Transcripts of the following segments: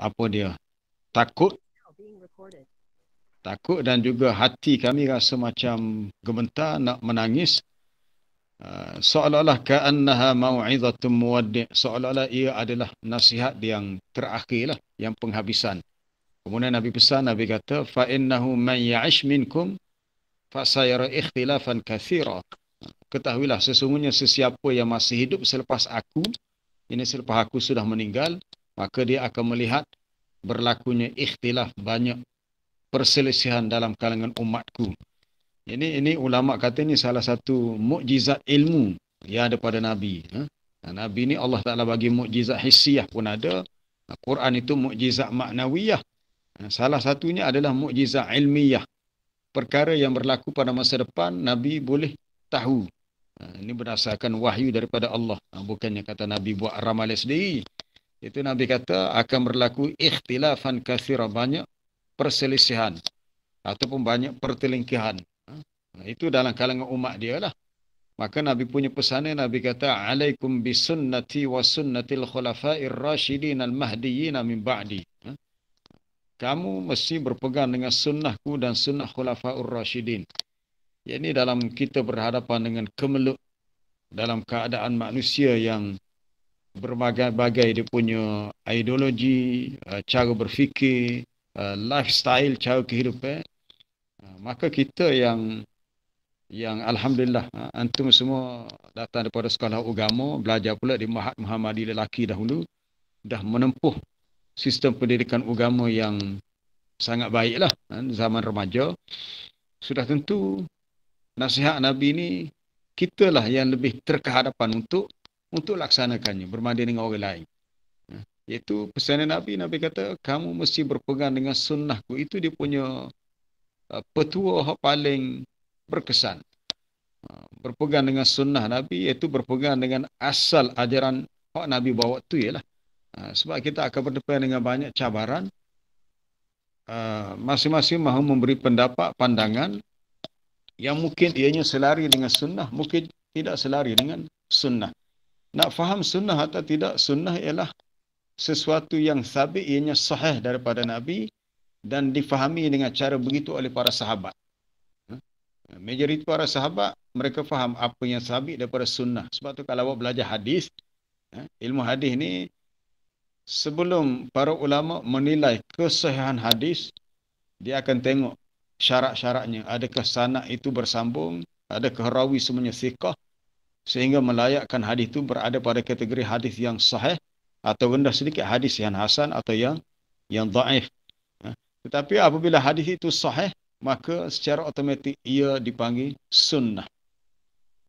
apa dia, takut, dan juga hati kami rasa macam gemetar nak menangis. Seolah-olah ka'annaha mau'izatun muwaddi', seolah-olah ia adalah nasihat yang terakhir lah, yang penghabisan. Kemudian Nabi pesan, Nabi kata, fa innahu man ya'ish minkum fa sayara ikhtilafan katsira. Ketahuilah sesungguhnya sesiapa yang masih hidup selepas aku, ini selepas aku sudah meninggal, maka dia akan melihat berlakunya ikhtilaf, banyak perselisihan dalam kalangan umatku. Ini ulama kata ini salah satu mukjizat ilmu yang ada pada Nabi. Nabi ni Allah Ta'ala bagi mukjizat hissiyah pun ada. Quran itu mukjizat maknawiyah. Salah satunya adalah mukjizat ilmiah. Perkara yang berlaku pada masa depan, Nabi boleh tahu. Ini berdasarkan wahyu daripada Allah. Bukannya kata Nabi buat ramalan sendiri. Itu Nabi kata akan berlaku ikhtilafan katsira, banyak perselisihan ataupun banyak pertelingkihan. Itu dalam kalangan umat dia lah. Maka Nabi punya pesanan, Nabi kata, alaikum bisunnati wa sunnatil khulafa'ir rasyidin al-mahdiyyin min ba'di. Kamu mesti berpegang dengan sunnahku dan sunnah khulafa'ur rasyidin. Ini dalam kita berhadapan dengan kemeluk dalam keadaan manusia yang berbagai-bagai dia punya ideologi, cara berfikir, lifestyle, cara kehidupan. Maka kita yang alhamdulillah, antum semua datang daripada sekolah agama, belajar pula di Mahat Muhammadi lelaki dahulu, dah menempuh sistem pendidikan agama yang sangat baiklah zaman remaja. Sudah tentu nasihat Nabi ni kitalah yang lebih terkehadapan untuk laksanakannya berbanding dengan orang lain. Iaitu pesanan Nabi, Nabi kata kamu mesti berpegang dengan sunnahku. Itu dia punya petua yang paling berkesan. Berpegang dengan sunnah Nabi, iaitu berpegang dengan asal ajaran yang Nabi bawa tu ialah. Sebab kita akan berdepan dengan banyak cabaran. Masing-masing mahu memberi pendapat, pandangan yang mungkin ianya selari dengan sunnah, mungkin tidak selari dengan sunnah. Nak faham sunnah atau tidak sunnah ialah sesuatu yang sabit, ianya sahih daripada Nabi dan difahami dengan cara begitu oleh para sahabat. Majoriti para sahabat, mereka faham apa yang sabit daripada sunnah. Sebab tu kalau awak belajar hadis, ilmu hadis ni, sebelum para ulama menilai kesahihan hadis, dia akan tengok syarat-syaratnya. Adakah sanad itu bersambung? Adakah rawi semuanya thiqah? Sehingga melayakkan hadis itu berada pada kategori hadis yang sahih, atau rendah sedikit hadis yang hasan atau yang dhaif. Tetapi apabila hadis itu sahih, maka secara automatik ia dipanggil sunnah.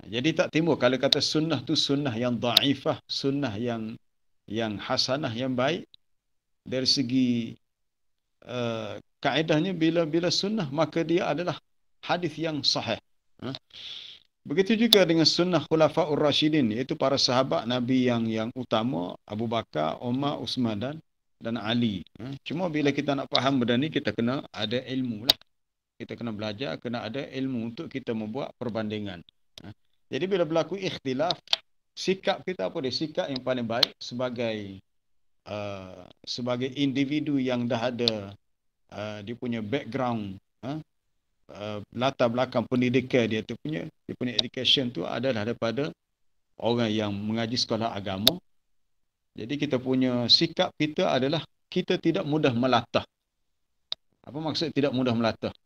Jadi tak timbul kalau kata sunnah tu sunnah yang dhaifah, sunnah yang hasanah, yang baik. Dari segi kaedahnya, bila sunnah maka dia adalah hadis yang sahih. Begitu juga dengan sunnah khulafa'ur rasyidin, iaitu para sahabat Nabi yang utama, Abu Bakar, Umar, Uthman dan Ali. Cuma bila kita nak faham benda ni, kita kena ada ilmu lah. Kita kena belajar, kena ada ilmu untuk kita membuat perbandingan. Jadi bila berlaku ikhtilaf, sikap kita apa dia? Sikap yang paling baik sebagai individu yang dah ada dia punya background, latar belakang pendidikan dia punya education tu adalah daripada orang yang mengaji sekolah agama. Jadi kita punya sikap kita adalah kita tidak mudah melatah. Apa maksud tidak mudah melatah?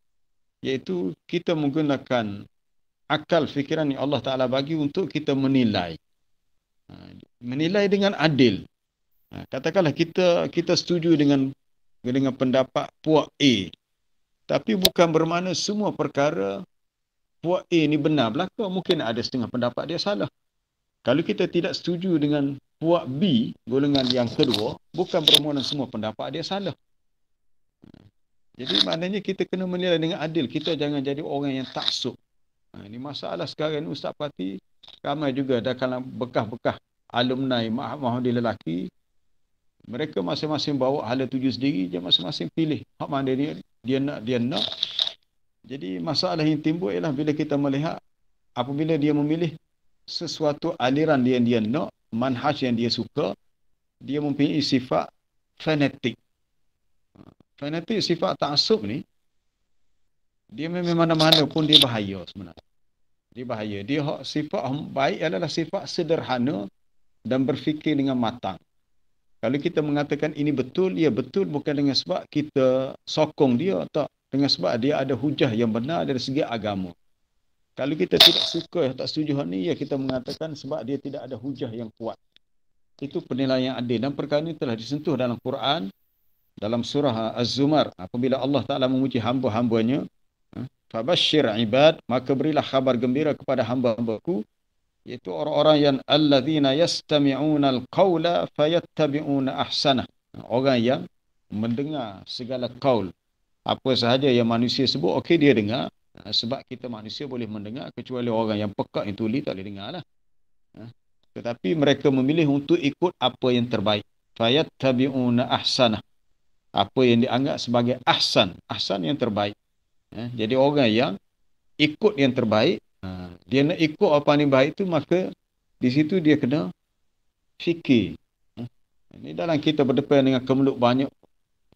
Iaitu kita menggunakan akal fikiran yang Allah Ta'ala bagi untuk kita menilai. Menilai dengan adil. Katakanlah kita setuju dengan pendapat puak A. Tapi bukan bermakna semua perkara puak A ni benar belaka. Mungkin ada setengah pendapat dia salah. Kalau kita tidak setuju dengan puak B, golongan yang kedua, bukan bermakna semua pendapat dia salah. Jadi maknanya kita kena menilai dengan adil. Kita jangan jadi orang yang taksub. Ini masalah sekarang ni, Ustaz Pati, ramai juga dah kalangan bekas-bekas alumni Mahat Muhammadi lelaki. Mereka masing-masing bawa hala tuju sendiri, dia masing-masing pilih hak mana dia nak. Jadi masalah yang timbul ialah bila kita melihat apabila dia memilih sesuatu aliran yang dia nak, manhaj yang dia suka, dia mempunyai sifat fanatik. Fanatik sifat ta'assub ni, dia memang mana-mana pun dia bahaya sebenarnya. Dia bahaya. Dia sifat baik adalah sifat sederhana dan berfikir dengan matang. Kalau kita mengatakan ini betul, ya betul bukan dengan sebab kita sokong dia, tak. Dengan sebab dia ada hujah yang benar dari segi agama. Kalau kita tidak suka, tak setuju hal ni, ya kita mengatakan sebab dia tidak ada hujah yang kuat. Itu penilaian yang adil. Dan perkara ini telah disentuh dalam Quran, dalam surah Az-Zumar. Apabila Allah Ta'ala memuji hamba-hambanya, Fabashshir ibad, maka berilah khabar gembira kepada hamba-hambaku, iaitu orang-orang yang alladzina yastami'una al-qawla fayattabi'una ahsanah. Orang yang mendengar segala qaul. Apa sahaja yang manusia sebut, okey dia dengar. Sebab kita manusia boleh mendengar, kecuali orang yang pekak yang tuli tak boleh dengar lah. Tetapi mereka memilih untuk ikut apa yang terbaik. Fayattabi'una ahsanah. Apa yang dianggap sebagai ahsan. Ahsan yang terbaik. Jadi orang yang ikut yang terbaik, dia nak ikut apa yang baik tu, maka di situ dia kena fikir. Ini dalam kita berdepan dengan kemeluk banyak.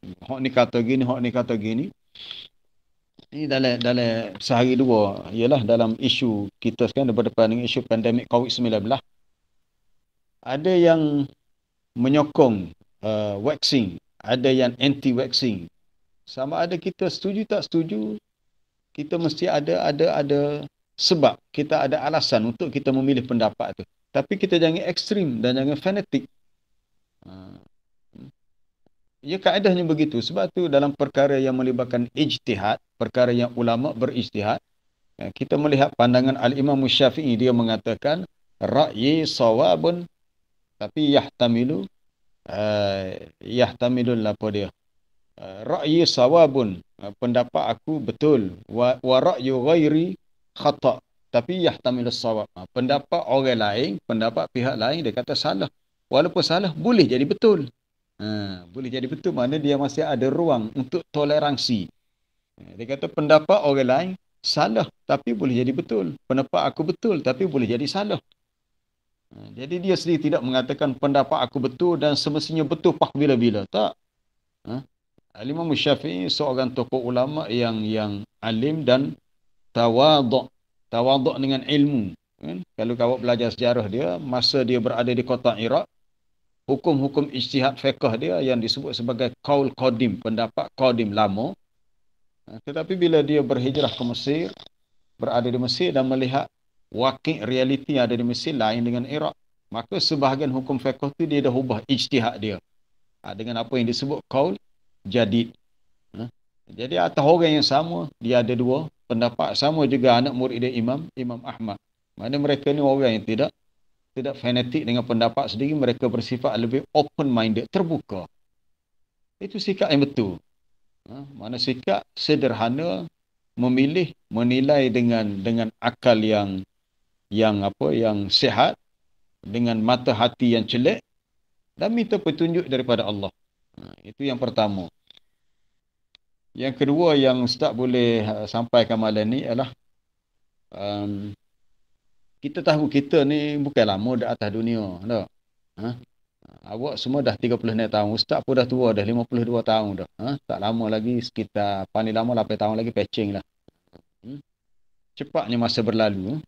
Hak ni kata gini, hak ni kata gini. Ini dalam sehari dua, ialah dalam isu kita sekarang berdepan dengan isu pandemik COVID-19. Ada yang menyokong vaksin, ada yang anti-vaksin. Sama ada kita setuju tak setuju, kita mesti ada sebab, kita ada alasan untuk kita memilih pendapat tu. Tapi kita jangan ekstrim dan jangan fanatik. Ya, kaedahnya begitu. Sebab tu dalam perkara yang melibatkan ijtihad, perkara yang ulama berijtihad, kita melihat pandangan Al-Imam Syafi'i, dia mengatakan ra'yi sawabun, tapi yahtamilul apa dia? Ra'yi sawabun, pendapat aku betul, wa ra'yu ghairi khata', tapi yahtamilus sawab. Pendapat orang lain, pendapat pihak lain, dia kata salah. Walaupun salah, boleh jadi betul. Boleh jadi betul, mana dia masih ada ruang untuk toleransi. Dia kata pendapat orang lain salah, tapi boleh jadi betul. Pendapat aku betul, tapi boleh jadi salah. Jadi dia sendiri tidak mengatakan pendapat aku betul dan semestinya betul pak bila-bila. Tak. Al-Imam Syafi'i seorang tokoh ulama yang alim dan tawaduk. Tawaduk dengan ilmu. Kalau kau belajar sejarah dia, masa dia berada di kota Iraq, hukum-hukum ijtihad fiqh dia yang disebut sebagai qaul qadim, pendapat qadim lama. Tetapi bila dia berhijrah ke Mesir, berada di Mesir dan melihat wakil realiti yang ada di Mesir lain dengan Iraq, maka sebahagian hukum fiqh tu dia dah ubah ijtihad dia dengan apa yang disebut qaul jadid. Jadi atas orang yang sama, dia ada dua pendapat. Sama juga anak murid dia Imam Ahmad. Mana mereka ni orang yang tidak fanatik dengan pendapat sendiri, mereka bersifat lebih open-minded, terbuka. Itu sikap yang betul. Mana sikap sederhana, memilih, menilai dengan akal yang sihat, dengan mata hati yang celik, dan minta petunjuk daripada Allah. Itu yang pertama. Yang kedua yang Ustaz boleh sampaikan malam ni ialah kita tahu kita ni bukan lama dah atas dunia. Tak? Awak semua dah 36 tahun. Ustaz pun dah tua, dah 52 tahun dah. Tak lama lagi, sekitar paling lama 8 tahun lagi patching lah. Cepatnya masa berlalu.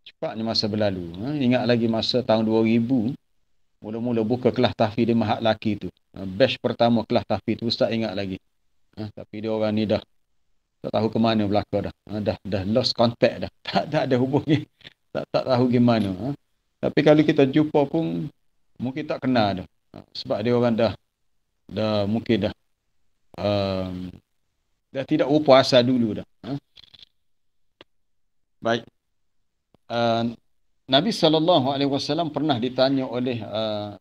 Cepatnya masa berlalu. Ingat lagi masa tahun 2000, mula-mula buka kelas tahfiz di Mahat Laki tu. Batch pertama kelas tahfiz tu Ustaz ingat lagi. Tapi dia orang ni dah tak tahu ke mana belaka dah. Dah lost contact dah. Tak ada hubungan. Tak tahu gimana. Tapi kalau kita jumpa pun mungkin tak kenal dah. Sebab dia orang dah mungkin dah tidak rupa asal dulu dah. Baik. Nabi SAW pernah ditanya oleh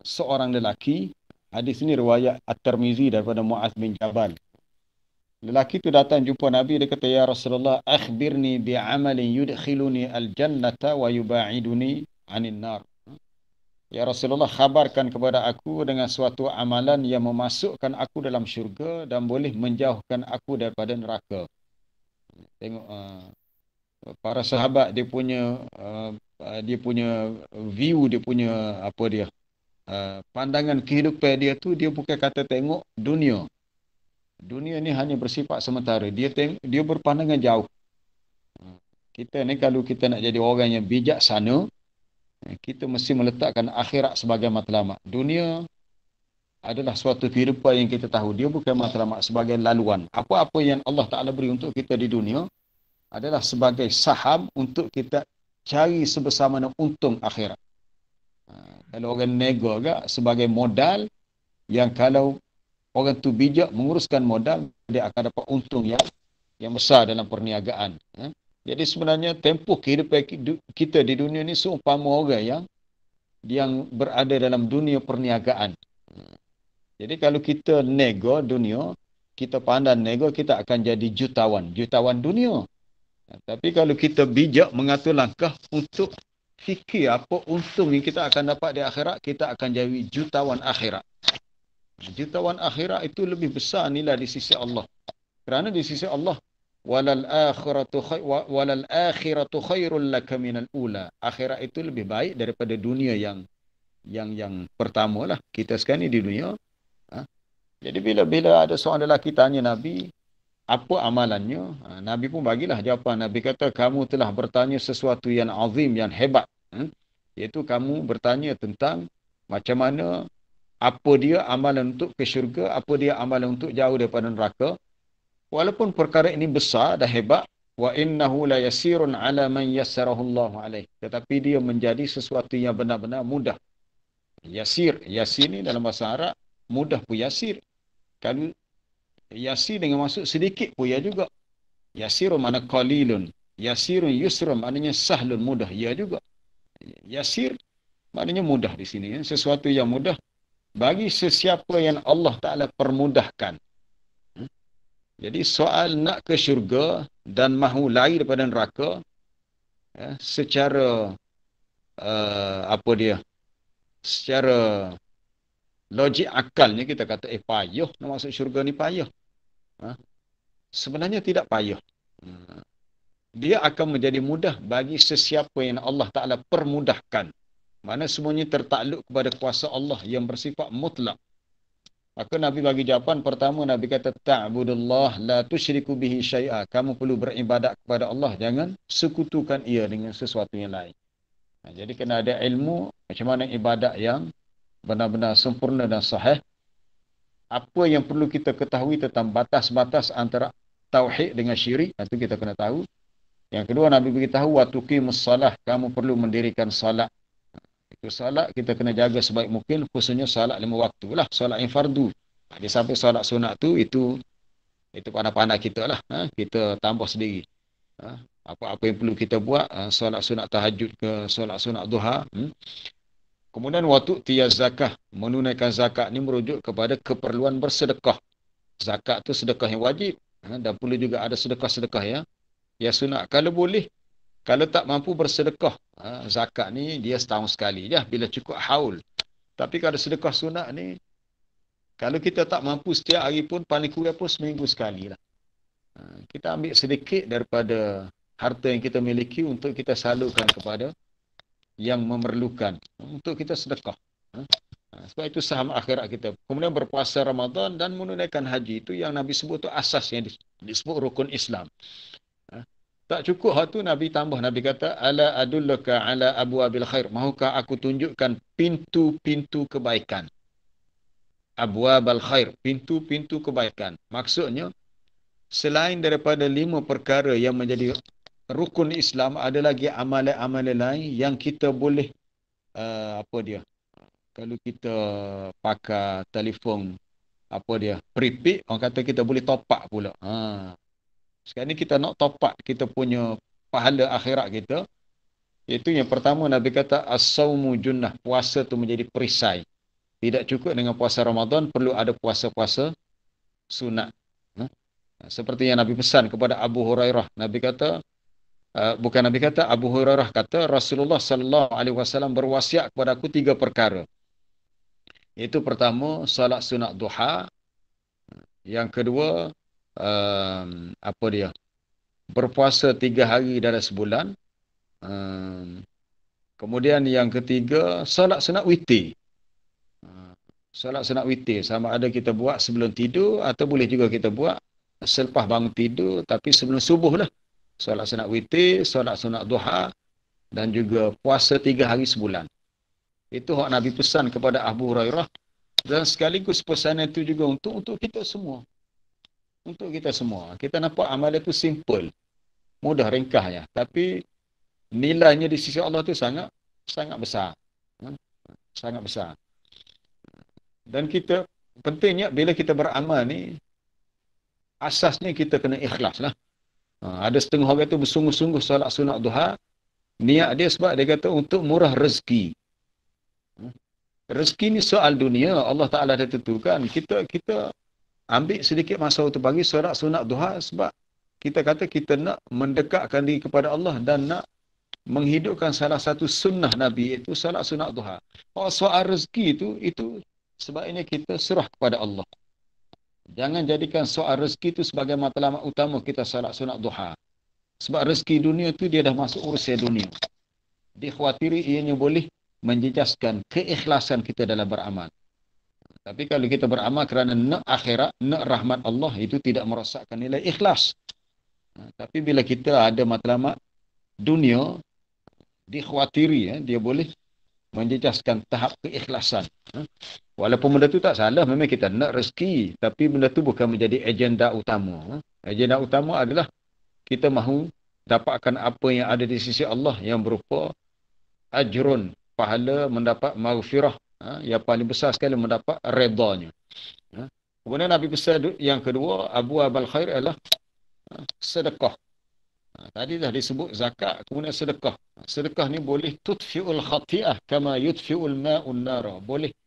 seorang lelaki. Hadis ini riwayat At-Tirmizi daripada Muaz bin Jabal. Lelaki itu datang jumpa Nabi, dia kata, ya Rasulullah, akhbirni bi'amalin yudkhiluni al-jannata wa yuba'iduni anin nar. Ya Rasulullah, khabarkan kepada aku dengan suatu amalan yang memasukkan aku dalam syurga dan boleh menjauhkan aku daripada neraka. Tengok para sahabat, dia punya view, dia punya pandangan kehidupan dia tu, dia bukan kata tengok dunia. Dunia ni hanya bersifat sementara. Dia berpandangan jauh. Kita ni kalau kita nak jadi orang yang bijaksana, kita mesti meletakkan akhirat sebagai matlamat. Dunia adalah suatu kehidupan yang kita tahu. Dia bukan matlamat, sebagai laluan. Apa-apa yang Allah Ta'ala beri untuk kita di dunia adalah sebagai saham untuk kita cari sebesar mana untung akhirat. Kalau orang nego agak sebagai modal, yang kalau orang tu bijak menguruskan modal, dia akan dapat untung yang besar dalam perniagaan. Jadi sebenarnya tempoh kehidupan kita di dunia ni seumpama orang yang berada dalam dunia perniagaan. Jadi kalau kita nego dunia, kita pandang nego, kita akan jadi jutawan dunia. Tapi kalau kita bijak mengatur langkah untuk fikir apa untung yang kita akan dapat di akhirat, kita akan jadi jutawan akhirat. Jutawan akhirat itu lebih besar nilai di sisi Allah. Kerana di sisi Allah, walal akhiratu khairul laka minal ula. Akhirat itu lebih baik daripada dunia yang pertama lah. Kita sekarang ni di dunia. Jadi bila ada seorang lelaki tanya Nabi, apa amalannya? Nabi pun bagilah jawapan. Nabi kata, kamu telah bertanya sesuatu yang azim, yang hebat. Iaitu kamu bertanya tentang macam mana, apa dia amalan untuk ke syurga, apa dia amalan untuk jauh daripada neraka. Walaupun perkara ini besar dan hebat, wa innahu la yasirun ala man yassarahu Allah alaih. Tetapi dia menjadi sesuatu yang benar-benar mudah. Yasir ni dalam bahasa Arab, mudah pun yasir. Kalau yasir dengan maksud sedikit pun ya juga. Yasirun makna qalilun. Yasirun yusrun maknanya sahlun, mudah. Ya juga. Yasir maknanya mudah di sini. Sesuatu yang mudah bagi sesiapa yang Allah Ta'ala permudahkan. Jadi soal nak ke syurga dan mahu lari daripada neraka, secara secara logik akalnya kita kata payah nak masuk syurga ni, payah. Sebenarnya tidak payah. Dia akan menjadi mudah bagi sesiapa yang Allah Ta'ala permudahkan. Mana semuanya tertakluk kepada kuasa Allah yang bersifat mutlak. Maka Nabi bagi jawapan pertama, Nabi kata, ta'budullah la tusyriku bihi syai'a. Kamu perlu beribadat kepada Allah, jangan sekutukan ia dengan sesuatu yang lain. Jadi kena ada ilmu macam mana ibadat yang benar-benar sempurna dan sahih. Apa yang perlu kita ketahui tentang batas-batas antara tauhid dengan syirik, itu kita kena tahu. Yang kedua, Nabi beritahu wa tuqimus salah, kamu perlu mendirikan salat. Itu salat kita kena jaga sebaik mungkin, khususnya salat 5 waktu lah, salat yang fardu. Dia sampai salat sunat tu, itu pandai-pandai kita lah. Kita tambah sendiri. Apa-apa yang perlu kita buat, salat sunat tahajud ke, salat sunat duha. Kemudian waktu tiyaz zakah, menunaikan zakat ni merujuk kepada keperluan bersedekah. Zakat tu sedekah yang wajib, dan perlu juga ada sedekah-sedekah ya sunat. Kalau boleh, kalau tak mampu bersedekah, zakat ni dia setahun sekali je bila cukup haul. Tapi kalau sedekah sunat ni, kalau kita tak mampu setiap hari pun, paling kurang pun seminggu sekali lah. Kita ambil sedikit daripada harta yang kita miliki untuk kita salurkan kepada yang memerlukan, untuk kita sedekah. Sebab itu saham akhirat kita. Kemudian berpuasa Ramadan dan menunaikan haji, itu yang Nabi sebut tu asas yang disebut rukun Islam. Tak cukup hal tu, Nabi tambah. Nabi kata, ala adullaka ala abwabil khair. Mahukah aku tunjukkan pintu-pintu kebaikan? Abwabal khair, pintu-pintu kebaikan. Maksudnya, selain daripada 5 perkara yang menjadi rukun Islam, ada lagi amalan-amalan lain yang kita boleh kalau kita pakai telefon prepaid, orang kata kita boleh top up pula. Sekarang ni kita nak top up kita punya pahala akhirat kita. Itu yang pertama, Nabi kata as-sawmu junnah, puasa tu menjadi perisai. Tidak cukup dengan puasa Ramadan, perlu ada puasa-puasa sunat. Seperti yang Nabi pesan kepada Abu Hurairah. Abu Hurairah kata Rasulullah sallallahu alaihi wasallam berwasiat kepada aku 3 perkara. Itu pertama, salat sunat duha. Yang kedua, berpuasa 3 hari dalam sebulan. Kemudian yang ketiga, salat sunat witir. Solat sunat witir sama ada kita buat sebelum tidur atau boleh juga kita buat selepas bangun tidur tapi sebelum subuh lah. Solat sunat witir, solat sunat duha dan juga puasa 3 hari sebulan. Itu hak Nabi pesan kepada Abu Hurairah dan sekaligus pesan itu juga untuk kita semua. Untuk kita semua. Kita nampak amal itu simple, mudah, ringkas ya. Tapi nilainya di sisi Allah itu sangat besar. Ha? Sangat besar. Dan kita pentingnya bila kita beramal ni asasnya kita kena ikhlas lah. Ada setengah orang tu bersungguh-sungguh solat sunat duha, niat dia sebab dia kata untuk murah rezeki. Rezeki ni soal dunia, Allah Taala dah tentukan. Kita ambil sedikit masa untuk pagi solat sunat duha sebab kita kata kita nak mendekatkan diri kepada Allah dan nak menghidupkan salah satu sunnah Nabi iaitu solat sunat duha. Soal rezeki itu sebab ini kita serah kepada Allah. Jangan jadikan soal rezeki itu sebagai matlamat utama kita solat sunat duha. Sebab rezeki dunia tu dia dah masuk urusan dunia. Dikhawatiri ianya boleh menjejaskan keikhlasan kita dalam beramal. Tapi kalau kita beramal kerana nak akhirat, nak rahmat Allah, itu tidak merosakkan nilai ikhlas. Tapi bila kita ada matlamat dunia, dikhawatiri, dia boleh menjejaskan tahap keikhlasan. Walaupun benda tu tak salah, memang kita nak rezeki, tapi benda tu bukan menjadi agenda utama. Agenda utama adalah kita mahu dapatkan apa yang ada di sisi Allah yang berupa ajrun, pahala, mendapat maghfirah. Yang paling besar sekali mendapat redanya. Kemudian Nabi pesan yang kedua, Abu Abal Khair adalah sedekah. Tadi dah disebut zakat, kemudian sedekah. Sedekah ni boleh tutfi'ul khati'ah kama yutfi'ul ma'un nara. Boleh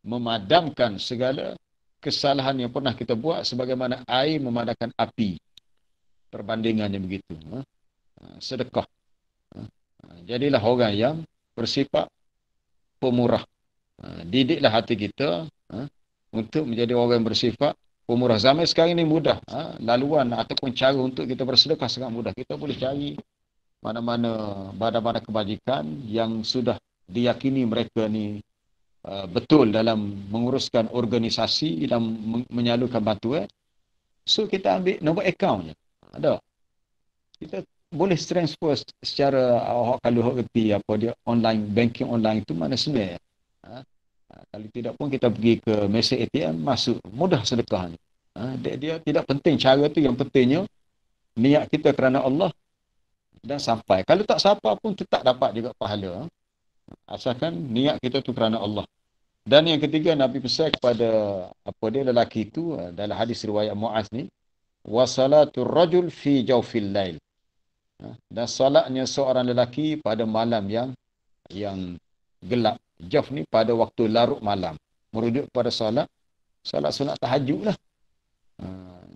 memadamkan segala kesalahan yang pernah kita buat sebagaimana air memadamkan api. Perbandingannya begitu. Sedekah. Jadilah orang yang bersifat pemurah. Didiklah hati kita untuk menjadi orang yang bersifat pemurah. Zaman sekarang ini mudah. Laluan ataupun cara untuk kita bersedekah sangat mudah. Kita boleh cari mana-mana badan-badan kebajikan yang sudah diyakini mereka ni betul dalam menguruskan organisasi dan menyalurkan bantuan. So kita ambil nombor akaun je. Ada. Kita boleh transfer secara kalau awak kerti apa dia online banking online itu mana sebenarnya. Kalau tidak pun kita pergi ke mesin ATM masuk mudah sedekah ni. Dia tidak penting cara tu, yang pentingnya niat kita kerana Allah dan sampai. Kalau tak sampai pun tetap dapat juga pahala. Asalkan niat kita tu kerana Allah. Dan yang ketiga Nabi pesan kepada lelaki itu dalam hadis riwayat Muaz ni, wasalatul rajul fi jawfil lail. Dan solatnya seorang lelaki pada malam yang gelap. Jaf ni pada waktu larut malam. Merujuk pada solat sunat tahajud lah.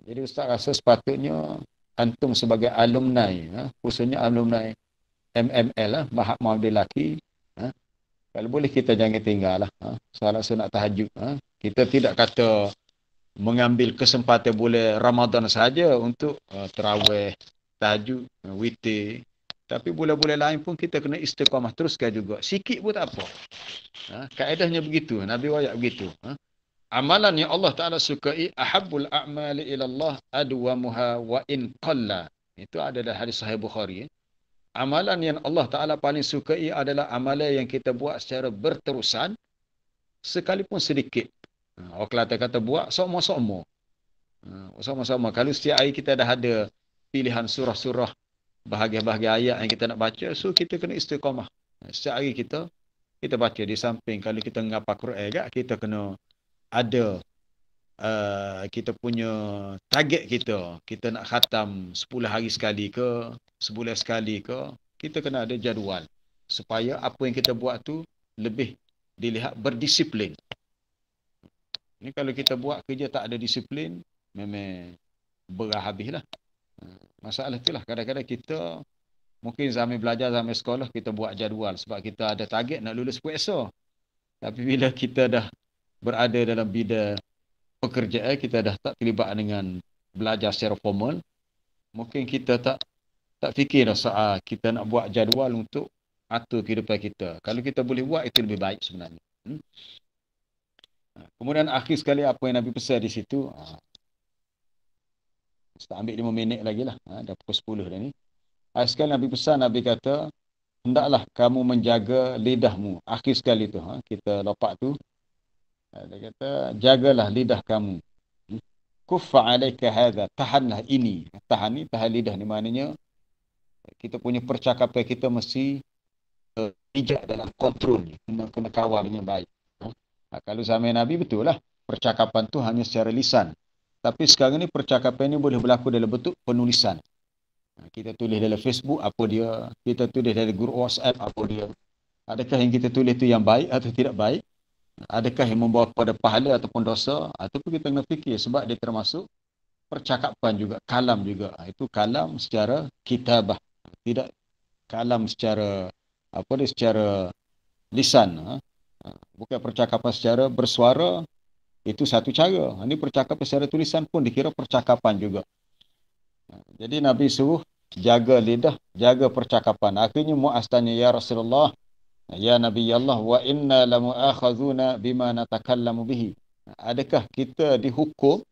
Jadi Ustaz rasa sepatutnya antum sebagai alumni, khususnya alumni MML lah, Mahat Muhammadiyah Lelaki, kalau boleh kita jangan tinggal lah solat sunat tahajud. Kita tidak kata mengambil kesempatan boleh Ramadan saja untuk terawih, tahajud, witir. Tapi bulan-bulan lain pun kita kena istiqamah teruskan juga. Sikit pun tak apa. Kaedahnya begitu. Nabi wayak begitu. Amalan yang Allah Ta'ala sukai, ahabbul a'mali ilallah adwamuha wa in qalla. Itu adalah hadis Sahih Bukhari. Amalan yang Allah Ta'ala paling sukai adalah amalan yang kita buat secara berterusan, sekalipun sedikit. Orang Kelantan kata buat sama-sama. Sama-sama. Kalau setiap hari kita dah ada pilihan surah-surah, bahagian-bahagian ayat yang kita nak baca, so kita kena istiqamah. Setiap hari kita baca. Di samping kalau kita ngapal Quran, kita kena ada kita punya target kita. Kita nak khatam 10 hari sekali ke, sebulan sekali ke, kita kena ada jadual. Supaya apa yang kita buat tu lebih dilihat berdisiplin. Ini kalau kita buat kerja tak ada disiplin, memang berah habislah. Masalah itulah kadang-kadang kita mungkin zaman belajar, zaman sekolah kita buat jadual sebab kita ada target nak lulus puasa. Tapi bila kita dah berada dalam bidang pekerjaan, kita dah tak terlibat dengan belajar secara formal, mungkin kita tak fikir dah soal kita nak buat jadual untuk atur kehidupan kita. Kalau kita boleh buat, itu lebih baik sebenarnya. Kemudian akhir sekali apa yang Nabi pesan di situ, kita ambil 5 minit lagi lah. Dah pukul 10 dah ni. Akhir sekali Nabi pesan, Nabi kata, hendaklah kamu menjaga lidahmu. Akhir sekali tu, kita lopak tu. Dia kata, jagalah lidah kamu. Kuffa alaika hadha. Tahanlah ini. Tahan ni, tahan lidah ni maknanya, kita punya percakapan kita mesti bijak dalam kontrol. Kena kawal dengan baik. Kalau zaman Nabi betul lah. Percakapan tu hanya secara lisan. Tapi sekarang ni percakapan ni boleh berlaku dalam bentuk penulisan. Kita tulis dalam Facebook, apa dia. Kita tulis dalam grup WhatsApp, apa dia. Adakah yang kita tulis tu yang baik atau tidak baik? Adakah yang membawa kepada pahala ataupun dosa? Ataupun kita kena fikir sebab dia termasuk percakapan juga, kalam juga. Itu kalam secara kitabah. Tidak kalam secara apa dia, secara lisan. Bukan percakapan secara bersuara, itu satu cara. Ini percakapan secara tulisan pun dikira percakapan juga. Jadi Nabi suruh jaga lidah, jaga percakapan. Akhirnya Muaz tanya, ya Rasulullah, ya Nabi Allah, wa inna lamu'akhazuna bima natakallamu bihi. Adakah kita dihukum?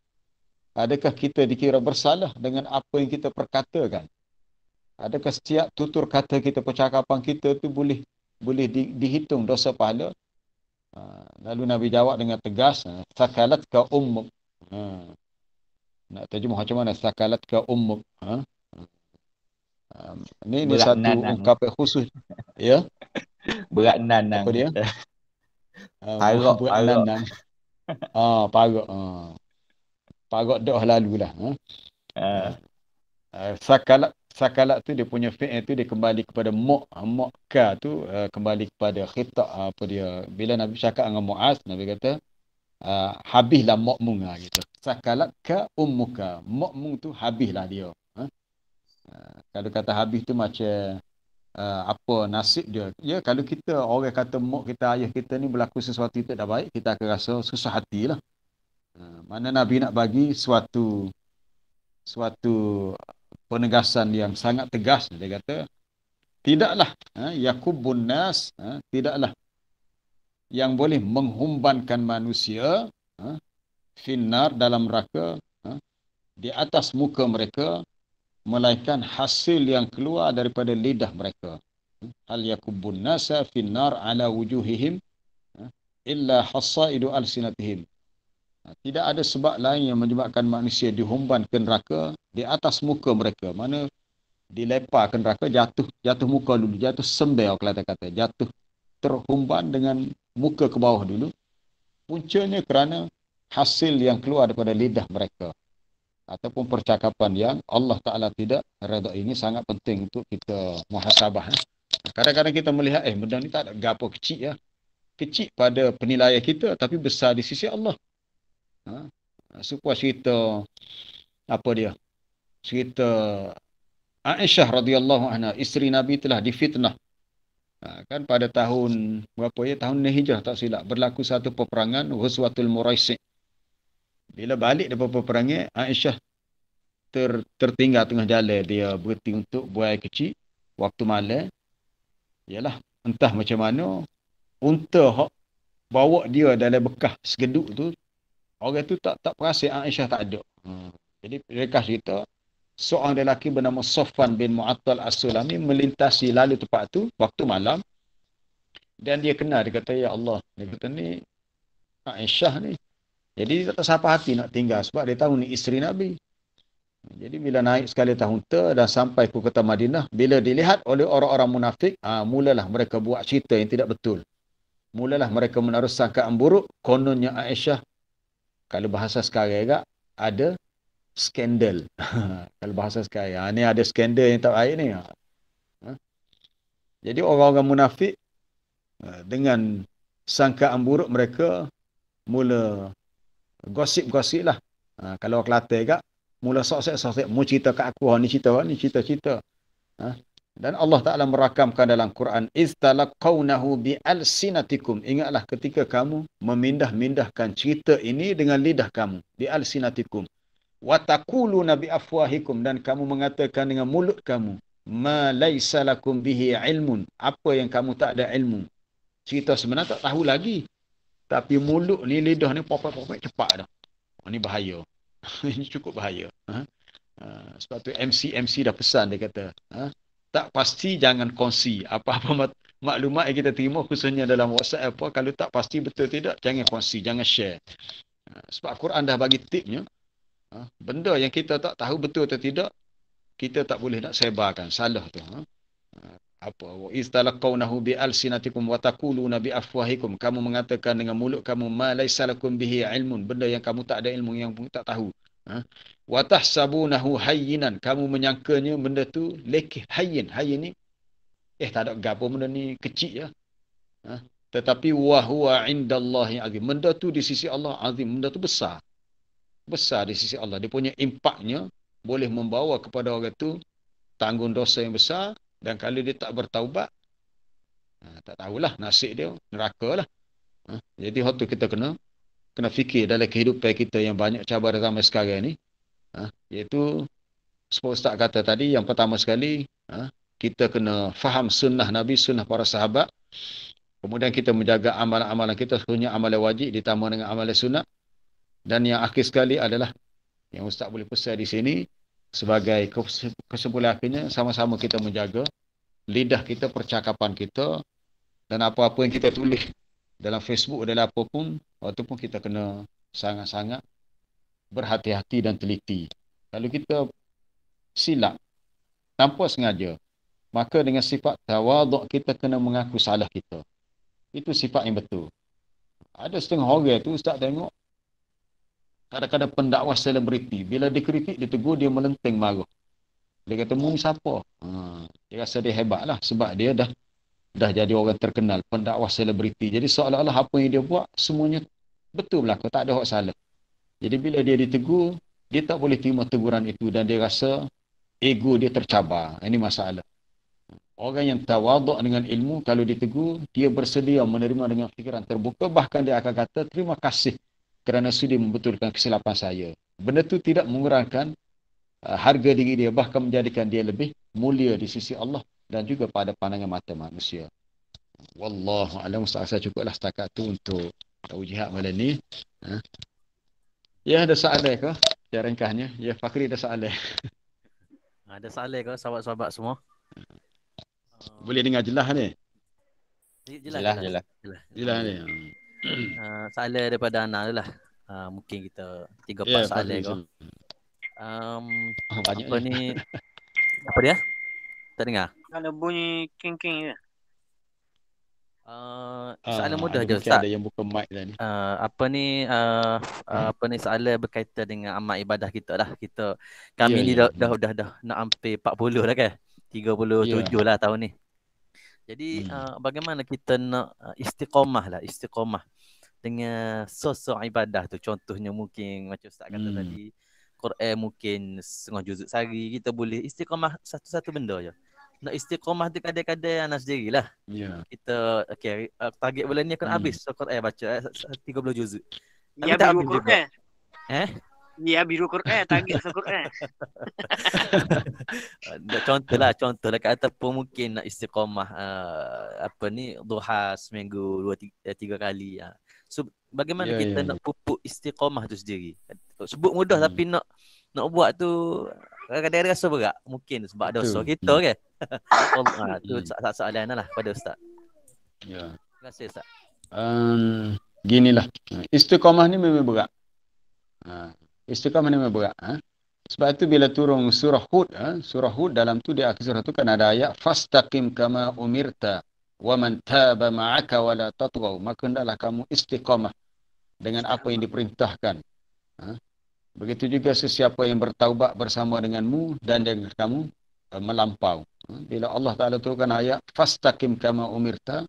Adakah kita dikira bersalah dengan apa yang kita perkatakan? Adakah setiap tutur kata kita, percakapan kita tu boleh dihitung dosa pahala? Lalu Nabi jawab dengan tegas, sakalat ka ummuk. Nak terjemah macam mana? Sakalat ka ummuk. Ini satu ungkapan khusus. Ya? Berat nanang. Apa dia? Parok. Nanang. Parok. Parok dah lalulah. Sakalat tu dia punya fi'il tu dia kembali kepada mu'ka tu kembali kepada khitab apa dia. Bila Nabi cakap dengan Muaz, Nabi kata habislah mu'mung gitu. Sakalat ka ummuka. Mu'mung tu habislah dia. Kalau kata habis tu macam apa nasib dia. Ya, kalau kita orang kata mak kita, ayah kita ni berlaku sesuatu yang tak baik, kita akan rasa susah hatilah. Mana Nabi nak bagi suatu penegasan yang sangat tegas. Dia kata, tidaklah yakubun nas, tidaklah yang boleh menghumbankan manusia finnar dalam neraka di atas muka mereka, melainkan hasil yang keluar daripada lidah mereka. Hal yakubun nasa finnar ala wujuhihim illa hasaidu alsinatihim. Tidak ada sebab lain yang menyebabkan manusia dihumban ke neraka di atas muka mereka. Mana dilepar ke neraka, jatuh muka dulu, jatuh sembel, kalau kata, jatuh terhumban dengan muka ke bawah dulu. Puncanya kerana hasil yang keluar daripada lidah mereka ataupun percakapan yang Allah Ta'ala tidak redha. Ini sangat penting untuk kita muhasabah. Kadang-kadang kita melihat benda ni tak ada gapo kecil ya. Kecil pada penilaian kita tapi besar di sisi Allah. Supaya cerita apa dia? Cerita Aisyah radhiyallahu anha, isteri Nabi telah difitnah. Kan pada tahun berapa ya? Tahun Hijrah tak silap, berlaku satu peperangan Ghazwatul Muraisi'. Bila balik daripada peperangan, Aisyah tertinggal tengah jalan, dia berhenti untuk buang air kecil waktu malam. Yalah, entah macam mana unta hak bawa dia dalam bekas segeduk tu, orang tu tak perasan Aisyah tak ada. Jadi mereka cerita seorang lelaki bernama Safwan bin Mu'attal As-Sulami melintasi lalu tempat tu waktu malam, dan dia kenal, dia kata, ya Allah, dia kata ni Aisyah ni. Jadi dia tak sampai hati nak tinggal sebab dia tahu ni isteri Nabi. Jadi bila naik sekali unta dan sampai ke kota Madinah, bila dilihat oleh orang-orang munafik, mulalah mereka buat cerita yang tidak betul. Mulalah mereka menaruh sangkaan buruk, kononnya Aisyah, kalau bahasa sekarang agak, ada skandal. Kalau bahasa sekarang, ni ada skandal yang tak baik ni. Jadi orang-orang munafik dengan sangkaan buruk mereka mula gosip-gosip lah. Kalau orang Kelantan agak, mula sok-sok mu cerita kat aku, ni cerita. Dan Allah Ta'ala merakamkan dalam Quran, istalaqawnahu bi'alsinatikum. Ingatlah ketika kamu memindah-mindahkan cerita ini dengan lidah kamu, bi'alsinatikum. Wa taquluna bi'afwahikum, dan kamu mengatakan dengan mulut kamu, ma laysa lakum bihi ilmun, apa yang kamu tak ada ilmu. Cerita sebenarnya tak tahu lagi, Tapi mulut ni, lidah ni popek-popek cepat dah. Ini bahaya. Ini cukup bahaya. Sebab tu MC dah pesan, dia kata, tak pasti jangan kongsi. Apa-apa maklumat yang kita terima, khususnya dalam WhatsApp apa, kalau tak pasti betul tidak, jangan kongsi, jangan share. Sebab Quran dah bagi tipnya, benda yang kita tak tahu betul atau tidak, kita tak boleh nak sebarkan. Salah tu. Apa? Wa istalaqawnahu bi alsinatikum wa taquluna bi afwahikum. Kamu mengatakan dengan mulut kamu ma laysa lakum bihi ilmun, benda yang kamu tak ada ilmu, yang kamu tak tahu. Wa tahsabunahu hayyinan, kamu menyangkanya benda tu lekeh. Hayyin ni tak ada gapo, benda ni kecil ya. Tetapi wa huwa indallahi azim, benda tu di sisi Allah azim, benda tu besar. Besar di sisi Allah. Dia punya impaknya boleh membawa kepada orang tu tanggung dosa yang besar. Dan kalau dia tak bertaubat, tak tahulah nasib dia, neraka lah. Jadi waktu kita kena fikir dalam kehidupan kita yang banyak cabaran zaman sekarang ni. Iaitu, seperti Ustaz kata tadi, yang pertama sekali, kita kena faham sunnah Nabi, sunnah para sahabat. Kemudian kita menjaga amalan-amalan kita, khususnya amalan wajib ditambah dengan amalan sunat. Dan yang akhir sekali adalah, yang Ustaz boleh pesan di sini, sebagai kesimpulan akhirnya, sama-sama kita menjaga lidah kita, percakapan kita, dan apa-apa yang kita tulis dalam Facebook, dalam apa pun, waktu pun kita kena sangat-sangat berhati-hati dan teliti. Kalau kita silap tanpa sengaja, maka dengan sifat tawaduk kita kena mengaku salah kita. Itu sifat yang betul. Ada setengah orang tu, Ustaz tengok, kadang-kadang pendakwah selebriti, bila dikritik, ditegur, dia melenteng marah. Dia kata, mu ni siapa? Dia rasa dia hebat lah, sebab dia dah jadi orang terkenal, pendakwah selebriti. Jadi seolah-olah apa yang dia buat, semuanya betul belaka, tak ada hak salah. Jadi bila dia ditegur, dia tak boleh terima teguran itu, dan dia rasa ego dia tercabar. Ini masalah. Orang yang tawaduk dengan ilmu, kalau ditegur, dia bersedia menerima dengan fikiran terbuka, bahkan dia akan kata, terima kasih kerana sudi membetulkan kesilapan saya. Benda itu tidak mengurangkan harga diri dia, bahkan menjadikan dia lebih mulia di sisi Allah dan juga pada pandangan mata manusia. Wallahu a'lam. Saya cukuplah setakat tu untuk taujihat malam ni. Ya, ada soalan ke? Ya, ringkasnya. Ya, Fakri ada soalan. Ada soalan ke sahabat-sahabat semua? Boleh dengar jelas ni? Jelas. Jelas ni. Soalan daripada Ana tu lah. Mungkin kita 3-4 soalan ke. Apa ni? Apa dia? Tak dengar? Ada bunyi king-king je. Soalan mudah je Ustaz. Ada yang buka mic dah ni. Apa ni soalan berkaitan dengan amal ibadah kita lah. Kami ni dah nak hampir 40 dah kan? 37 lah tahun ni. Jadi bagaimana kita nak istiqamah dengan sosok ibadah tu. Contohnya mungkin macam Ustaz kata tadi, Quran mungkin setengah juzuk sehari, kita boleh istiqamah satu-satu benda je. Nak istiqamah tu kadang-kadang anak sendirilah. Kita target bulan ni akan habis Quran baca 30 juzuk. Ya biru Quran. Ya biru Quran, target Quran. Contohlah kat ataupun mungkin nak istiqamah duha seminggu 2-3 kali. So bagaimana kita nak pupuk istiqamah tu sendiri? Sebut mudah tapi nak buat tu kadang-kadang rasa berat. Mungkin sebab dosa kita kan. Tu soalan lah pada Ustaz. Ya. Terima kasih Ustaz. Ginilah. Istiqamah ni memang berat. Istiqamah ni memang berat. Sebab itu bila turun surah Hud dalam tu di akhir surah tu kan ada ayat fastaqim kama umirta wa man taba ma'aka wa la tatghaw, maka hendaklah kamu istiqamah dengan apa yang diperintahkan. Begitu juga sesiapa yang bertaubat bersama denganmu dan jangan kamu melampau. Bila Allah Taala turunkan ayat fastaqim kama umirta,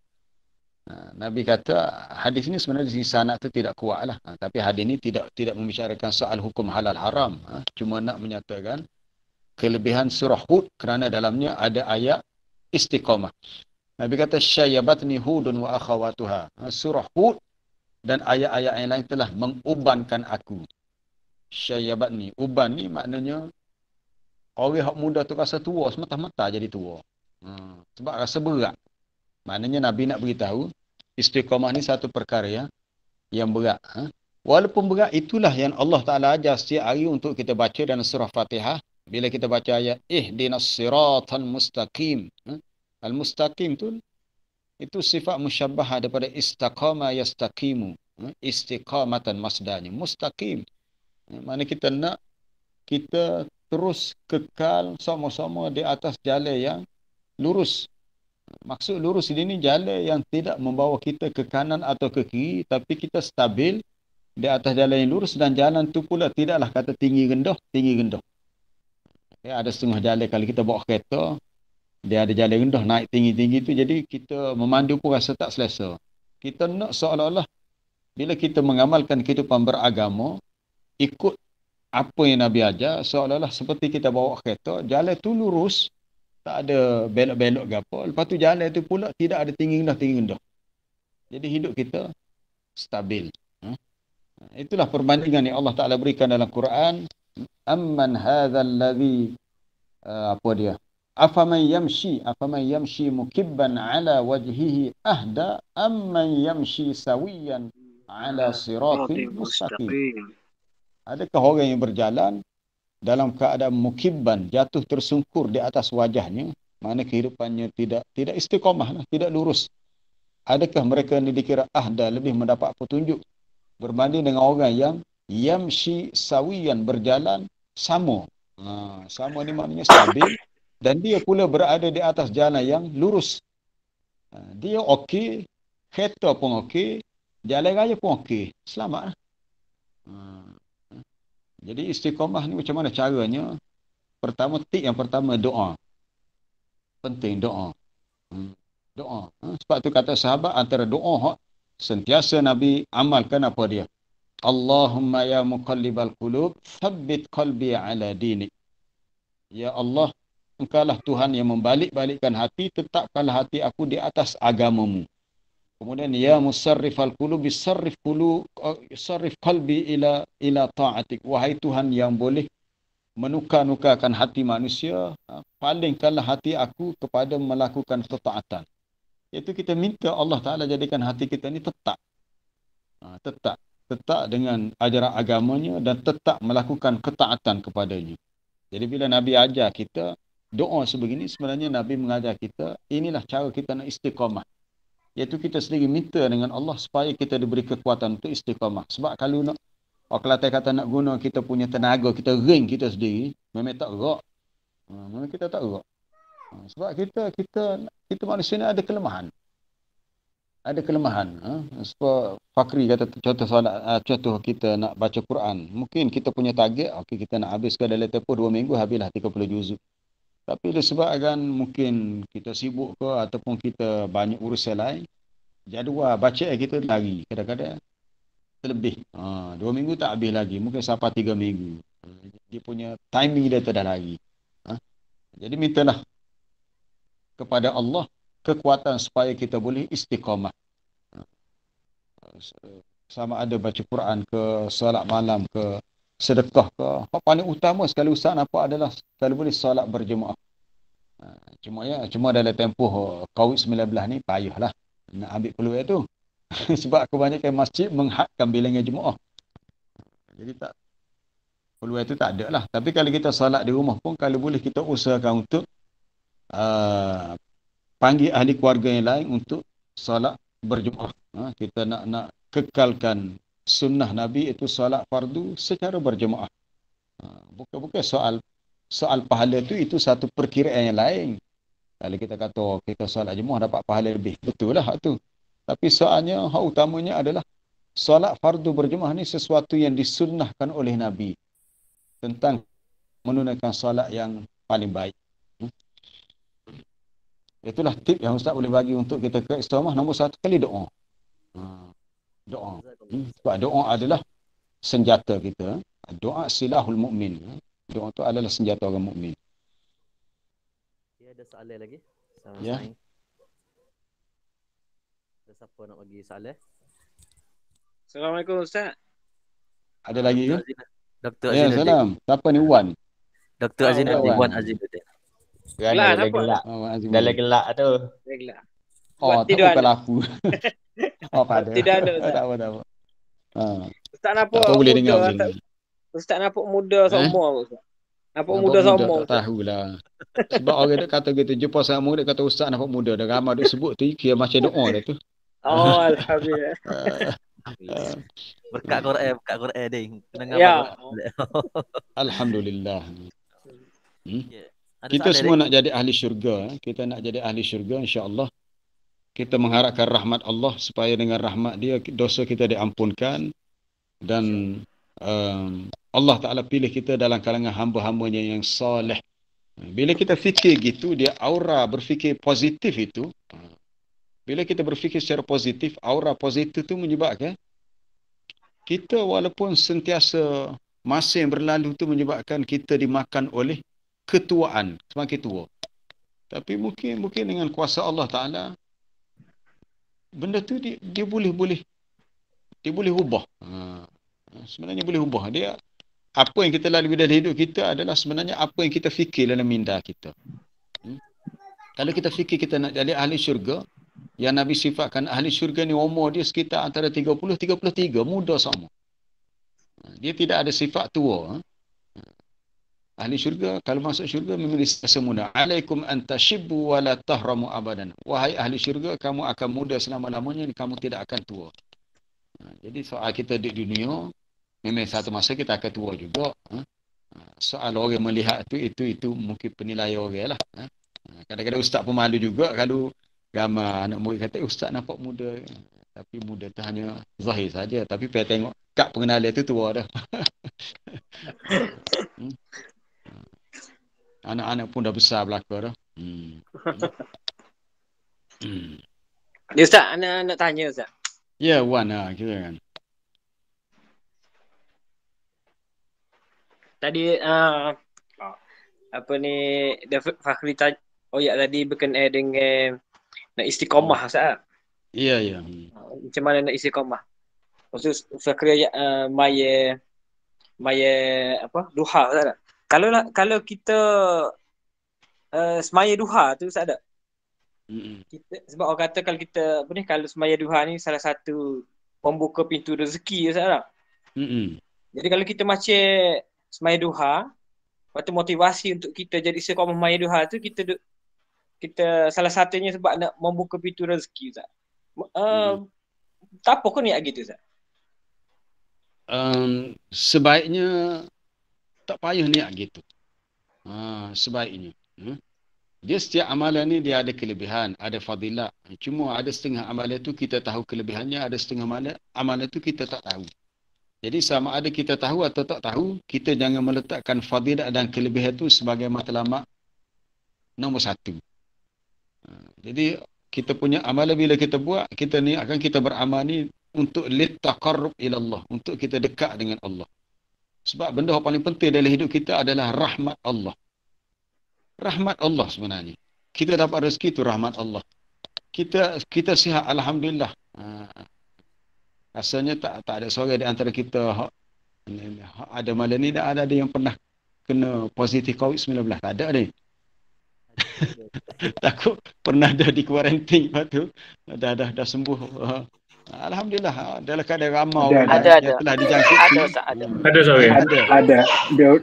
Nabi kata hadis ini sebenarnya di sanad tu tidak kuat lah. Tapi hadis ini tidak membicarakan soal hukum halal haram. Cuma nak menyatakan kelebihan surah Hud kerana dalamnya ada ayat istiqamah. Nabi kata syayyabatni hudun wa akhawatuha. Surah Hud dan ayat-ayat yang lain telah mengubankan aku. Syayyabatni. Uban ni maknanya orang yang muda tu rasa tua, semata-mata jadi tua. Sebab rasa berat. Maknanya Nabi nak beritahu istiqamah ni satu perkara yang yang berat. Walaupun berat, itulah yang Allah Ta'ala ajar setiap hari untuk kita baca dalam surah Fatihah. Bila kita baca ayat ihdinas siratal mustaqim. Al-mustaqim tu itu sifat musyabbahah daripada istaqama yastaqimu. Istiqamatan masdarnya. Mustaqim. Mana kita nak kita terus kekal sama-sama di atas jalan yang lurus. Maksud lurus ini jalan yang tidak membawa kita ke kanan atau ke kiri, tapi kita stabil di atas jalan yang lurus, dan jalan tu pula tidaklah kata tinggi rendah. Ya, ada setengah jalan kalau kita bawa kereta, dia ada jalan rendah, naik tinggi-tinggi tu, jadi kita memandu pun rasa tak selesa. Kita nak seolah-olah bila kita mengamalkan kehidupan beragama, ikut apa yang Nabi ajar, seolah-olah seperti kita bawa kereta, jalan tu lurus, tak ada belok-belok ke apa. Lepas tu jalan tu pula tidak ada tinggi rendah. Jadi hidup kita stabil. Itulah perbandingan yang Allah Ta'ala berikan dalam Quran. Amman hadzal ladzi afaman yamshi mukibban ala wajhihi ahda amman yamshi sawiyan ala siratin mustaqim. Adakah orang yang berjalan dalam keadaan mukibban, jatuh tersungkur di atas wajahnya, mana kehidupannya tidak istiqamah lah, tidak lurus. Adakah mereka ini dikira ahda, lebih mendapat petunjuk berbanding dengan orang yang yamshi sawiyan, berjalan sama. Sama ni maknanya stabil, dan dia pula berada di atas jalan yang lurus. Dia okey, kereta pun okey, jalan raya pun okey, selamat lah. Jadi istiqamah ni macam mana caranya? Pertama, yang pertama doa. Penting doa. Doa. Sebab tu kata sahabat, antara doa sentiasa Nabi amalkan apa dia? Allahumma ya muqallibal qulub, thabbit qalbi ala dinik. Ya Allah, engkaulah Tuhan yang membalik-balikkan hati, tetapkanlah hati aku di atas agamamu. Kemudian ya musarrifal qulub, sarrif qalbi ila ta'atik. Wahai Tuhan yang boleh menukar-nukarkan hati manusia, palingkanlah hati aku kepada melakukan ketaatan. Iaitu kita minta Allah Ta'ala jadikan hati kita ni tetap. Tetap dengan ajaran agamanya, dan tetap melakukan ketaatan kepadanya. Jadi bila Nabi ajar kita doa sebegini, sebenarnya Nabi mengajar kita, inilah cara kita nak istiqamah. Iaitu kita sendiri minta dengan Allah supaya kita diberi kekuatan untuk istiqamah. Sebab kalau nak, Kelantan kata nak guna kita punya tenaga, kita ring kita sendiri, memang tak gerak. Memang kita tak gerak. Sebab kita manusia ni ada kelemahan. Sebab Fakri kata contoh kita nak baca Quran. Mungkin kita punya target, kita nak habiskan dalam tempoh 2 minggu, habislah 30 juzuk. Tapi disebabkan mungkin kita sibuk ke ataupun kita banyak urusan lain, jadual baca kita lari. Kadang-kadang terlebih. 2 minggu tak habis lagi. Mungkin sampai 3 minggu. Dia punya timing dia dah lari. Jadi mintalah kepada Allah kekuatan supaya kita boleh istiqamah. Sama ada baca Quran ke, solat malam ke, sedekah ke. Apa paling utama sekali usaha apa adalah kalau boleh solat berjemaah. Cuma dalam tempoh COVID-19 ni payahlah nak ambil peluang tu. Sebab kebanyakan masjid menghadkan bilangan jemaah. Jadi tak, peluang tu tak ada lah. Tapi kalau kita solat di rumah pun, kalau boleh kita usahakan untuk panggil ahli keluarga yang lain untuk solat berjemaah. Kita nak kekalkan sunnah Nabi, itu solat fardu secara berjemaah. Bukan soal pahala itu satu perkiraan yang lain. Kalau kita kata kita solat jemaah dapat pahala lebih, betul lah tu. Tapi soalnya hak utamanya adalah solat fardu berjemaah ni sesuatu yang disunnahkan oleh Nabi, tentang menunaikan solat yang paling baik. Itulah tip yang Ustaz boleh bagi untuk kita ke istiqamah. Nombor 1 kali doa. Doa. Sebab doa adalah senjata kita. Doa silahul mukmin. Doa itu adalah senjata orang mukmin. Ada soalan lagi? Ya. Ada siapa nak bagi soalan? Assalamualaikum Ustaz. Ada lagi ke? Dr. Ya, Azinuddin. salam. Siapa ni Wan? Dr. Azinuddin. Wan. Wan Azinuddin. Gelak, Dah apa? gelak. Azim. Dah gelak tu. Baiklah. Oh, Buat tak tidur bukan anak. aku. Oh, pada. Tidak ada, Ustaz. Tak apa. Ustaz nampak Tak tahu boleh dengar muda. macam ni. Ustaz nampak muda semua Ustaz. Nampak Nampak muda muda semua tak Ustaz. tahulah. Sebab orang dia kata gitu, jumpa sama dia kata ustaz nampak muda. Dah ramai dia sebut tu, kira macam doa dah tu. Oh, alhamdulillah. Berkat Quran ding. Dengar Ya. Alhamdulillah. Ya. Ada Kita soalan, semua Dik? nak jadi ahli syurga. Kita nak jadi ahli syurga insya-Allah. Kita mengharapkan rahmat Allah supaya dengan rahmat dia dosa kita diampunkan dan Allah Ta'ala pilih kita dalam kalangan hamba-hambanya yang soleh. Bila kita fikir gitu, dia aura berfikir positif itu. Bila kita berfikir secara positif, aura positif itu menyebabkan kita walaupun sentiasa masa yang berlalu itu menyebabkan kita dimakan oleh ketuaan, semakin tua. Tapi mungkin dengan kuasa Allah Ta'ala, benda tu dia boleh ubah. Sebenarnya boleh ubah. Dia apa yang kita lalui dalam hidup kita adalah sebenarnya apa yang kita fikir dalam minda kita. Kalau kita fikir kita nak jadi ahli syurga, yang Nabi sifatkan ahli syurga ni umur dia sekitar antara 30-33, muda sama. Dia tidak ada sifat tua. Ahli syurga kalau masuk syurga memilih rasa muda. Alaikum antashibbu wa la tahramu abadan. Wahai ahli syurga, kamu akan muda selama-lamanya, kamu tidak akan tua. Jadi soal kita di dunia, memang satu masa kita akan tua juga. Soal orang melihat itu mungkin penilaian orang lah. Kadang-kadang ustaz pun malu juga kalau ramai anak murid kata ustaz nampak muda. Tapi muda tu hanya zahir saja. Tapi pergi tengok kad pengenalan tu tua dah. Anak-anak pun dah besar belaka dah. Dia Ustaz, nak tanya Ustaz. Ya, Wan kira kan. Tadi apa ni Fakhri tadi berkenaan dengan nak istiqamah Ustaz. Ya. Macam mana nak istiqamah? Maksud Fakhri maya apa? Duha Ustaz. Kalau kita semaya duha tu Ustaz ada? Sebab orang kata kalau kita kalau semaya duha ni salah satu pembuka pintu rezeki Ustaz tak? Jadi kalau kita macam semaya duha, lepas tu motivasi untuk kita jadi istiqamah semaya duha tu kita salah satunya sebab nak membuka pintu rezeki Ustaz. Tak apa kau niat gitu Ustaz? Sebaiknya tak payah niat gitu. Sebaiknya. Dia setiap amalan ni dia ada kelebihan, ada fadilah. Cuma ada setengah amalan tu kita tahu kelebihannya, ada setengah amalan tu kita tak tahu. Jadi sama ada kita tahu atau tak tahu, kita jangan meletakkan fadilah dan kelebihan tu sebagai matlamat nombor satu. Jadi kita punya amalan bila kita buat, kita niatkan kita beramal ni untuk litaqarrub ila Allah, untuk kita dekat dengan Allah. Sebab benda yang paling penting dalam hidup kita adalah rahmat Allah. Rahmat Allah sebenarnya. Kita dapat rezeki itu rahmat Allah. Kita sihat, alhamdulillah. Rasanya tak ada seorang di antara kita ada malam ni dah ada yang pernah kena positif COVID-19. Tak ada ni. Takut pernah dah di kuarantin, lepas tu dah sembuh. Alhamdulillah dalam keadaan ramai orang yang telah dijangkiti. Ada sorry. Ada. Dua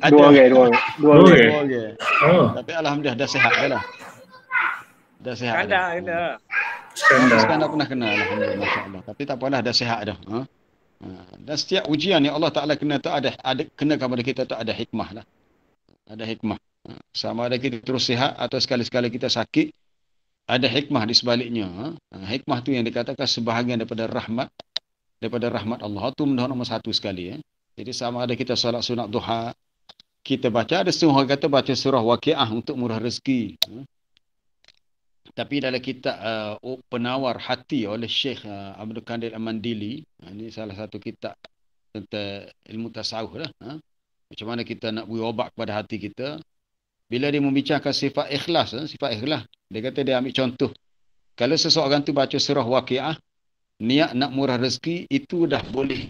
orang. Tapi alhamdulillah dah sihat dah lah. Dah sihat. Ada. Sekarang dah pernah kena alhamdulillah masya-Allah. Tapi tak apalah dah sihat dah. Dan setiap ujian yang Allah Taala kena tu ada kena kepada kita tu ada hikmah lah. Ada hikmah. Sama ada kita terus sihat atau sekali-sekala kita sakit, ada hikmah di sebaliknya. Hikmah tu yang dikatakan sebahagian daripada rahmat Allah. Itu nombor satu sekali. Jadi sama ada kita solat sunat duha, kita baca, ada setengah orang kata baca surah Waqiah untuk murah rezeki. Tapi dalam kitab Penawar Hati oleh Syekh Abdul Qadir Al-Mandili, ini salah satu kitab tentang ilmu tasawuf lah. Macam mana kita nak beri obat kepada hati kita. Bila dia membicarakan sifat ikhlas, dia kata dia ambil contoh. Kalau seseorang tu baca surah Waqiah, niat nak murah rezeki, itu dah boleh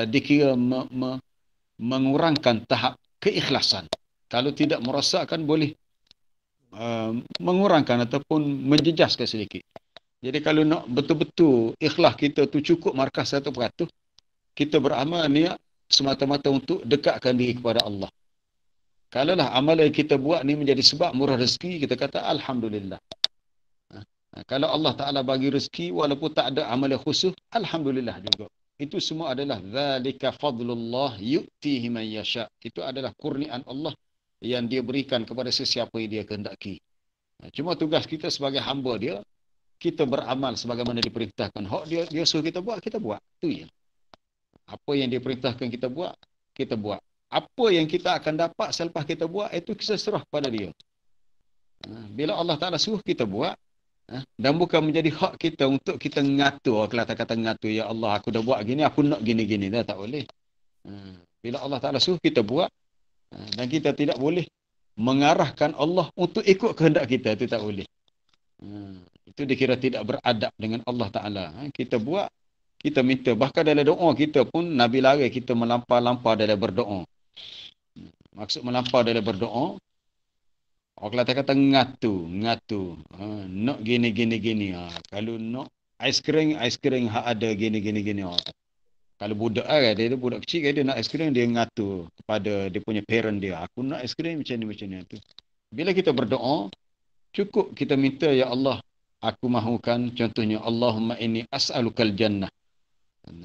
dikira mengurangkan tahap keikhlasan. Kalau tidak merosakkan, boleh mengurangkan ataupun menjejaskan sedikit. Jadi kalau nak betul-betul ikhlas kita tu cukup markah 100%, kita beramal niat semata-mata untuk dekatkan diri kepada Allah. Kalaulah amalan yang kita buat ni menjadi sebab murah rezeki, kita kata Alhamdulillah. Kalau Allah Ta'ala bagi rezeki, walaupun tak ada amalan khusus, Alhamdulillah juga. Itu semua adalah zalika fadlullah yu'tihi man yasha. Itu adalah kurniaan Allah yang dia berikan kepada sesiapa yang dia kehendaki. Cuma tugas kita sebagai hamba dia, kita beramal sebagaimana diperintahkan. Hak dia suruh kita buat, kita buat. Itu ya. Apa yang dia perintahkan kita buat, kita buat. Apa yang kita akan dapat selepas kita buat, itu kita serah pada dia. Bila Allah Ta'ala suruh kita buat, dan bukan menjadi hak kita untuk kita ngatur. Kalau kata ngatur, ya Allah, aku dah buat gini, aku nak gini-gini. Dah tak boleh. Bila Allah Ta'ala suruh kita buat, dan kita tidak boleh mengarahkan Allah untuk ikut kehendak kita, itu tak boleh. Itu dikira tidak beradab dengan Allah Ta'ala. Kita buat, kita minta. Bahkan dalam doa kita pun, Nabi larang kita melampau-lampau dalam berdoa. Maksud melampau dalam berdoa, orang kata ngatu. Nak gini. Kalau nak ais kering hak ada gini. Kalau budak dia budak kecil dia nak ais kering, dia ngatu kepada dia punya parent dia. Aku nak ais kering macam ni tu. Bila kita berdoa, cukup kita minta, ya Allah, aku mahukan, contohnya Allahumma inni as'alukal jannah.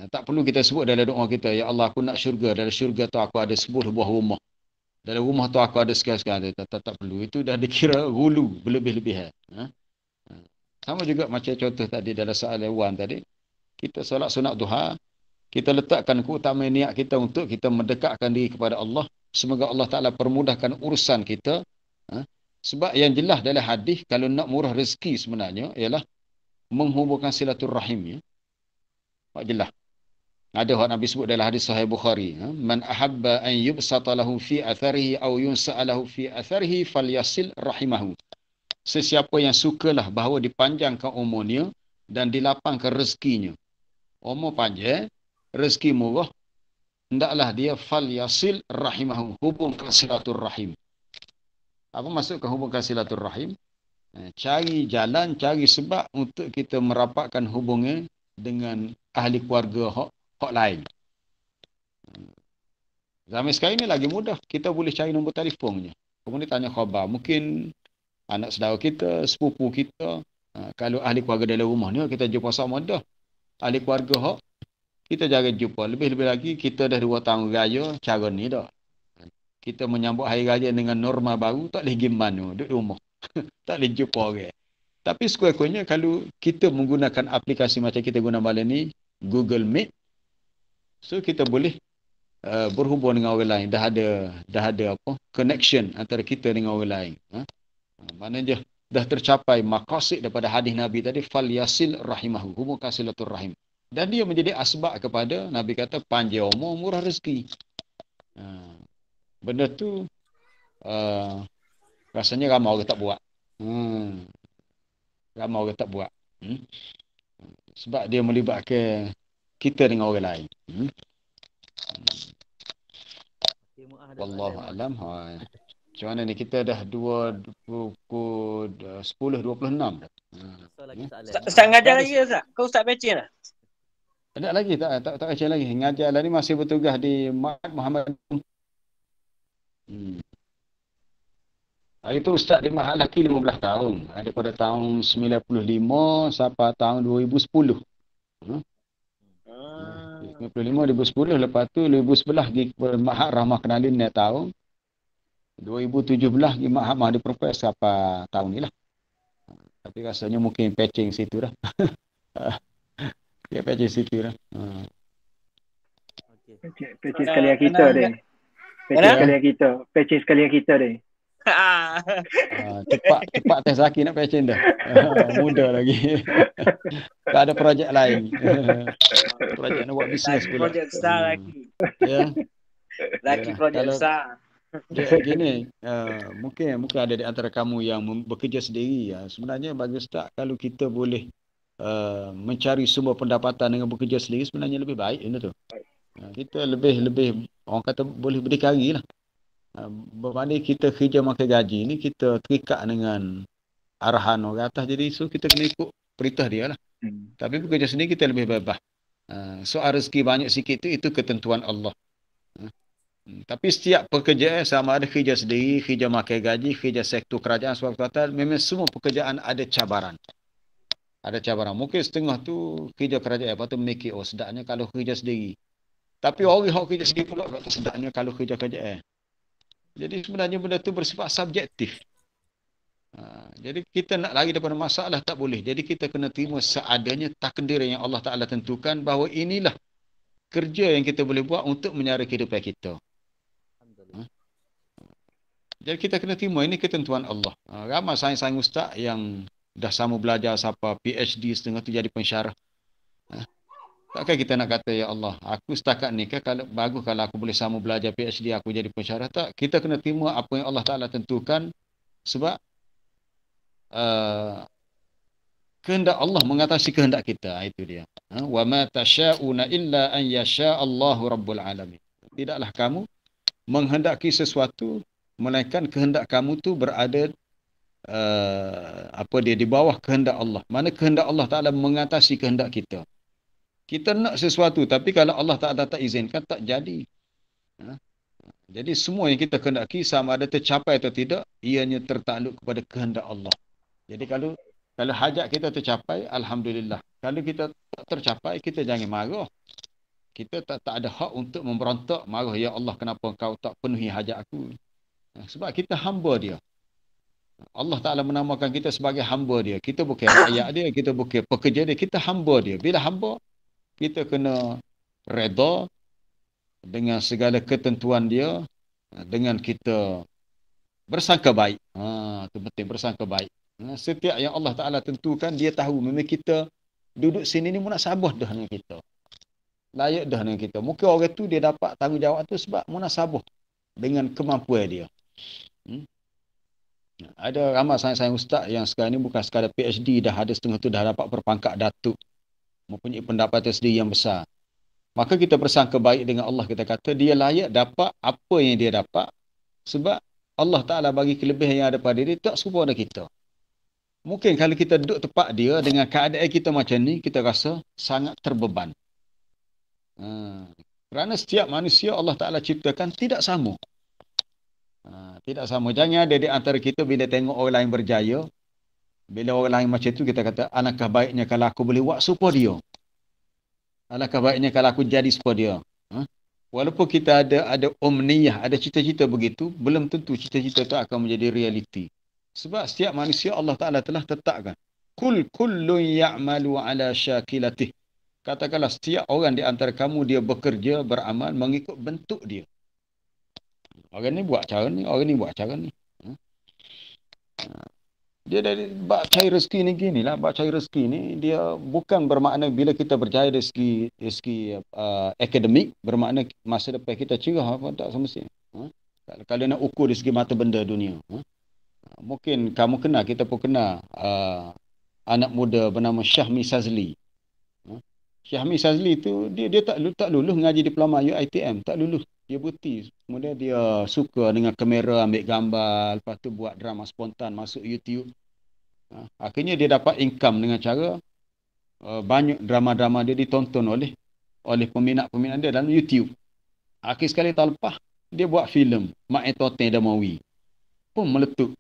Tak perlu kita sebut dalam doa kita, ya Allah, aku nak syurga. Dalam syurga tu aku ada 10 buah rumah. Dalam rumah tu aku ada sekian-sekian. Tak perlu. Itu dah dikira hulu berlebih-lebihan. Sama juga macam contoh tadi dalam soalan Wan tadi. Kita solat sunat duha, kita letakkan keutamaan niat kita untuk kita mendekatkan diri kepada Allah. Semoga Allah Ta'ala permudahkan urusan kita. Sebab yang jelas dalam hadis, kalau nak murah rezeki sebenarnya, ialah menghubungkan silaturrahim. Pak jelas. Ada hak Nabi sebut dalam hadis Sahih Bukhari. Man ahabba an yubsata lahu fi atharihi aw yunsa'a lahu fi atharihi falyasil rahimahu. Sesiapa yang sukalah bahawa dipanjangkan umurnya dan dilapangkan rezekinya. Umur panjang, rezeki murah, hendaklah dia falyasil rahimahu, hubungkan silaturrahim. Apa maksudkan hubungkan silaturrahim? Cari jalan, cari sebab untuk kita merapatkan hubungan dengan ahli keluarga hak lain. Zaman sekarang ni lagi mudah. Kita boleh cari nombor telefonnya. Kemudian tanya khabar. Mungkin anak saudara kita, sepupu kita. Kalau ahli keluarga dalam rumah ni, kita jumpa sama dah. Ahli keluarga hak, kita jangan jumpa. Lebih-lebih lagi, kita dah 2 tahun raya, cara ni dah. Kita menyambut hari raya dengan norma baru, tak boleh pergi mana, duduk rumah. Tak boleh jumpa orang. Tapi sekurang-kurangnya, kalau kita menggunakan aplikasi macam kita guna malam ni, Google Meet, so kita boleh berhubung dengan orang lain. Dah ada apa? Connection antara kita dengan orang lain. Maknanya dah tercapai maqasid daripada hadis Nabi tadi, fal yasil rahimahu, hubungkan silaturrahim. Dan dia menjadi asbab kepada Nabi kata panjang umur, murah rezeki. Benda tu rasanya ramai orang tak buat. Ramai orang tak buat. Sebab dia melibatkan kita dengan orang lain. Wallahu alam. Macam mana ni, kita dah 10:26. Ustaz ngajar lagi Ustaz? Kau Ustaz Pecin lah? Tak lagi, tak baca lagi. Ngajar lah ni masih bertugas di Ma'had Muhammad. Hari tu Ustaz di Ma'had laki 15 tahun. Daripada tahun 95 sampai tahun 2010. 95, 2010. Lepas tu 2011 pergi ke Ma'had Rahmah Kenalin naik tahun. 2017 pergi Ma'had Mahdi Perempuan sampai tahun ni lah. Tapi rasanya mungkin patching situ dah. Dia patching situ dah. Patching sekalian kita deh. Patching sekalian kita deh. Cepat Teh Zaki nak patching dah. Muda lagi. Tak ada projek lain. Projek nak buat bisnes pula. Projek besar lagi. Ya. Lagi projek besar. Gini, mungkin ada di antara kamu yang bekerja sendiri. Sebenarnya bagi Ustaz, kalau kita boleh mencari sumber pendapatan dengan bekerja sendiri, sebenarnya lebih baik. Tu. Kita lebih orang kata boleh berdikari lah. Berbanding kita kerja makan gaji ni, kita terikat dengan arahan orang atas. Jadi so kita kena ikut perintah dia lah. Tapi bekerja sendiri kita lebih bebas. Soal rezeki banyak sikit itu ketentuan Allah. Tapi setiap pekerjaan sama ada kerja sendiri, kerja makan gaji, kerja sektor kerajaan swasta, memang semua pekerjaan ada cabaran. Ada cabaran. Mungkin setengah tu kerja kerajaan, lepas tu mikir, oh sedapnya kalau kerja sendiri. Tapi orang yang kerja sendiri pula, sedapnya kalau kerja kerajaan. Jadi sebenarnya benda tu bersifat subjektif. Jadi kita nak lari daripada masalah tak boleh. Jadi kita kena terima seadanya takdir yang Allah Ta'ala tentukan bahawa inilah kerja yang kita boleh buat untuk menyara kehidupan kita. Jadi kita kena terima ini ketentuan Allah. Ramai sains-sains ustaz yang dah sama belajar sampai PhD setengah tu jadi pensyarah. Takkan kita nak kata, ya Allah, aku setakat ni kan kalau bagus kalau aku boleh sama belajar PhD aku jadi pensyarah. Tak, kita kena terima apa yang Allah Ta'ala tentukan sebab kehendak Allah mengatasi kehendak kita. Itu dia. Wa ma tasha'una illa an yasha Allahu rabbul alamin. Tidaklah kamu menghendaki sesuatu melainkan kehendak kamu tu berada di bawah kehendak Allah. Mana kehendak Allah Ta'ala mengatasi kehendak kita. Kita nak sesuatu tapi kalau Allah Ta'ala tak izinkan tak jadi. Jadi semua yang kita kehendaki sama ada tercapai atau tidak, ianya tertakluk kepada kehendak Allah. Jadi kalau hajat kita tercapai, alhamdulillah. Kalau kita tak tercapai, kita jangan marah. Kita tak ada hak untuk memberontak, marah, ya Allah kenapa kau tak penuhi hajat aku. Sebab kita hamba dia. Allah Ta'ala menamakan kita sebagai hamba dia. Kita bukan rakyat dia, kita bukan pekerja dia, kita hamba dia. Bila hamba, kita kena reda dengan segala ketentuan dia, dengan kita bersangka baik. Itu penting, bersangka baik. Setiap yang Allah Ta'ala tentukan, dia tahu memang kita duduk sini ni munasabah dah dengan kita. Layak dah dengan kita. Mungkin orang tu dia dapat tanggungjawab tu sebab munasabah dengan kemampuan dia. Ada ramai sains-sains ustaz yang sekarang ni bukan sekadar PhD, dah ada setengah tu dah dapat berpangkat datuk, mempunyai pendapatan sendiri yang besar. Maka kita bersangka baik dengan Allah, kita kata dia layak dapat apa yang dia dapat sebab Allah Ta'ala bagi kelebihan yang ada pada dia tak serupa dengan kita. Mungkin kalau kita duduk tempat dia dengan keadaan kita macam ni, kita rasa sangat terbeban. Kerana setiap manusia Allah Ta'ala ciptakan tidak sama. Tidak sama. Jangan ada di antara kita bila tengok orang lain berjaya, bila orang lain macam tu kita kata, alangkah baiknya kalau aku boleh buat serupa dia. Alangkah baiknya kalau aku jadi serupa dia. Walaupun kita ada omniyah, ada cita-cita begitu, belum tentu cita-cita itu akan menjadi realiti. Sebab setiap manusia Allah Ta'ala telah tetapkan. Kullun ya'malu ala syakilatih. Katakanlah setiap orang di antara kamu dia bekerja, beramal mengikut bentuk dia. Orang ni buat cara ni, orang ni buat cara ni. Dia dari bab cari rezeki ni gini lah. Bab cari rezeki ni dia bukan bermakna bila kita berjaya dari segi akademik, bermakna masa depan kita cerah apa tak semestinya. Kalau nak ukur dari segi mata benda dunia. Mungkin kamu kenal, kita pun kenal anak muda bernama Syahmi Sazli. Syahmi Sazli tu dia tak lulus ngaji diploma UiTM, tak lulus. Dia berhenti. Kemudian dia suka dengan kamera, ambil gambar, lepas tu buat drama spontan masuk YouTube. Akhirnya dia dapat income dengan cara banyak drama-drama dia ditonton oleh peminat-peminat dia dalam YouTube. Akhir sekali tahun lepas dia buat filem Mak Entertain Damawi. Pun meletup.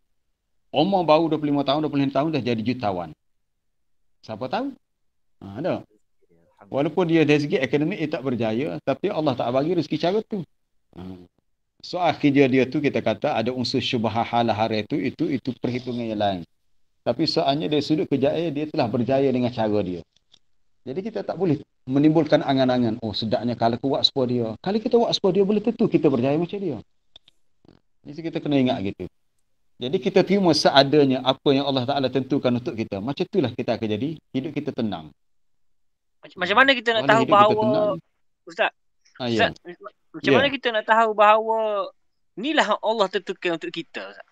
Umur baru 25 tahun, 25 tahun dah jadi jutawan. Siapa tahu? Ada. Walaupun dia dari segi akademik dia tak berjaya, tapi Allah tak bagi rezeki cara tu. Soal kerja dia tu kita kata ada unsur syubhah halahara itu perhitungan yang lain. Tapi soalnya dari sudut kejayaan dia telah berjaya dengan cara dia. Jadi kita tak boleh menimbulkan angan-angan, oh sedapnya kalau aku buat serupa dia. Kalau kita buat serupa dia boleh tentu kita berjaya macam dia. Jadi kita kena ingat gitu. Jadi kita terima seadanya apa yang Allah Ta'ala tentukan untuk kita. Macam itulah kita akan jadi hidup kita tenang. Macam mana kita nak tahu bahawa Ustaz? Ya. Macam mana kita nak tahu bahawa inilah Allah tentukan untuk kita, Ustaz?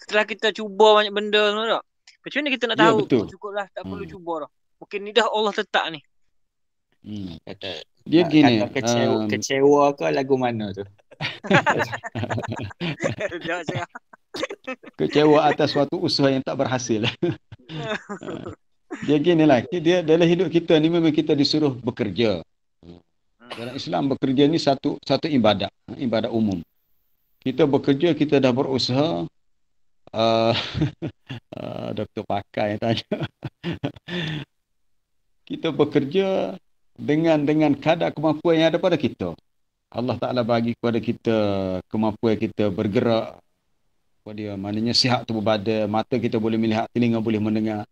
Setelah kita cuba banyak benda semua tak? Macam mana kita nak tahu? Cukuplah, tak perlu cuba dah. Mungkin ni dah Allah tetap ni. Kata dia gini. Kecewa ke lagu mana tu? Kecewa atas suatu usaha yang tak berhasil. Dia gini lah, dia dalam hidup kita ni memang kita disuruh bekerja. Dalam Islam bekerja ni satu ibadat, ibadat umum. Kita bekerja, kita dah berusaha. Doktor Pakai tanya. Kita bekerja dengan kadar kemampuan yang ada pada kita. Allah Ta'ala bagi kepada kita kemampuan kita bergerak. Dia maknanya sihat tubuh badan, mata kita boleh melihat, telinga boleh mendengar.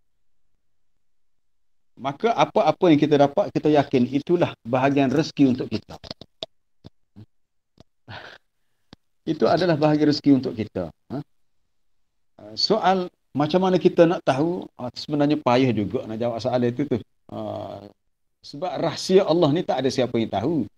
Maka apa-apa yang kita dapat, kita yakin itulah bahagian rezeki untuk kita. Itu adalah bahagian rezeki untuk kita. Soal macam mana kita nak tahu, sebenarnya payah juga nak jawab soalan itu tu. Sebab rahsia Allah ni tak ada siapa yang tahu.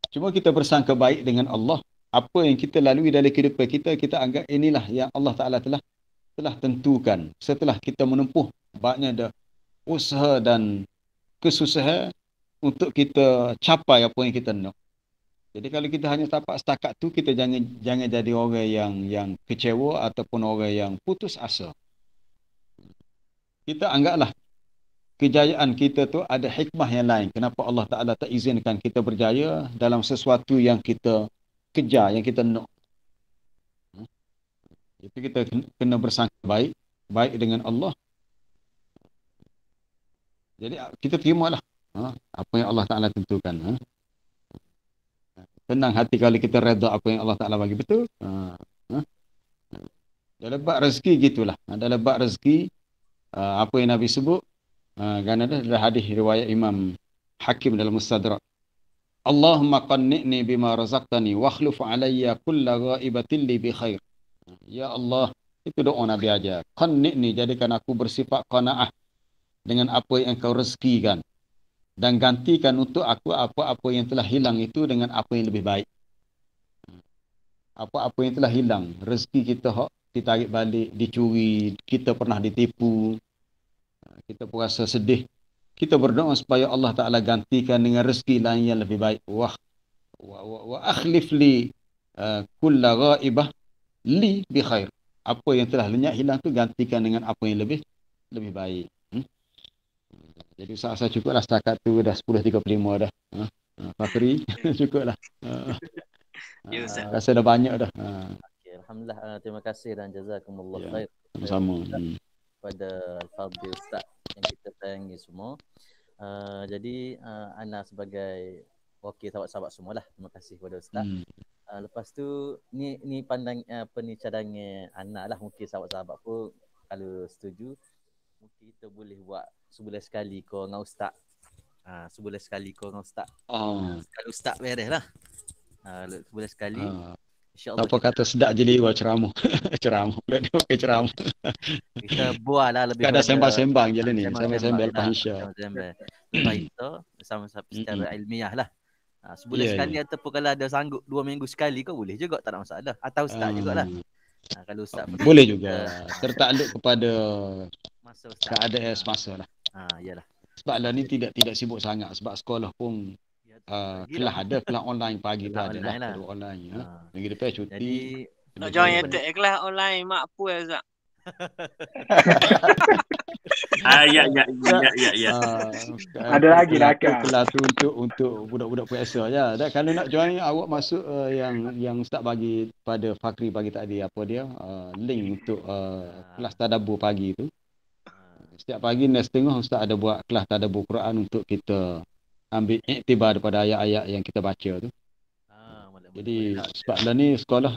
Cuma kita bersangka baik dengan Allah. Apa yang kita lalui dalam kehidupan kita, kita anggap inilah yang Allah Ta'ala telah tentukan. Setelah kita menempuh banyak usaha dan kesusahan untuk kita capai apa yang kita nak. Jadi kalau kita hanya tapak setakat tu, kita jangan jadi orang yang kecewa ataupun orang yang putus asa. Kita anggaplah kejayaan kita tu ada hikmah yang lain. Kenapa Allah Ta'ala tak izinkan kita berjaya dalam sesuatu yang kita kejar, yang kita nak. Itu kita kena bersangka baik dengan Allah. Jadi kita terimalah apa yang Allah Ta'ala tentukan. Tenang hati kalau kita redha apa yang Allah Ta'ala bagi, betul. Dalam bab rezeki gitulah. Dalam bab rezeki, apa yang Nabi sebut, kan ada hadis riwayat Imam Hakim dalam Mustadrak. Allahumma qanni'ni bima razaqtani wa akhlif alayya kulla ghaibatin li bi khair. Ya Allah, itu doa Nabi aja. Qanni'ni, jadikan aku bersifat qanaah dengan apa yang Engkau rezekikan, dan gantikan untuk aku apa-apa yang telah hilang itu dengan apa yang lebih baik. Apa-apa yang telah hilang, rezeki kita ditarik balik, dicuri, kita pernah ditipu, kita pun rasa sedih. Kita berdoa supaya Allah Ta'ala gantikan dengan rezeki lain yang lebih baik. Wa akhlif li kulla ghaibah li bi khair. Apa yang telah lenyap hilang tu gantikan dengan apa yang lebih baik. Jadi saya cukuplah setakat tu, dah 10.35 dah. Fakri, cukuplah. Ya, Ustaz. Rasa dah banyak dah. Okay, alhamdulillah, terima kasih dan jazakumullah khair. Sama-sama. Pada Al-Fadhil Ustaz yang kita sayangi semua. Jadi Ana sebagai wakil sahabat-sahabat semualah, terima kasih kepada Ustaz. Lepas tu ni pandang cadangan Ana lah, mungkin sahabat-sahabat pun kalau setuju mungkin kita boleh buat sebulan sekali kau dengan Ustaz. Sebulan sekali kau dengan Ustaz. Kalau Ustaz beres lah. Sebulan sekali. InsyaAllah. Apa kata sedap je liwa ceramah. Ceramah. Dia ceramah. Kita buat lah lebih. Ada sembang-sembang je lah ni. Sembang-sembang lepas Isya. Lepas itu sama-sama secara ilmiah lah. Sebulan sekali ataupun kalau ada sanggup 2 minggu sekali kau boleh juga, tak ada masalah. Atau Ustaz jugalah. Kalau Ustaz boleh juga. Tertakluk kepada masa keadaan semasa lah. Yalah. Sebab lah ni tidak sibuk sangat. Sebab sekolah pun kelas online pagi tu ada lah. Online. Minggu depan cuti. Jadi nak join attack kelas online mak puas Ustaz. Ya. Ada lagi lah kan. Kelas tu untuk budak-budak puasa je. Dan kalau nak join, awak masuk yang Ustaz bagi pada Fakri pagi tadi, apa dia, link untuk kelas tadabbur pagi tu. Setiap pagi 9:30 Ustaz ada buat kelas tadabbur Quran untuk kita ambil iktibar daripada ayat-ayat yang kita baca tu. Jadi sebab lah ni sekolah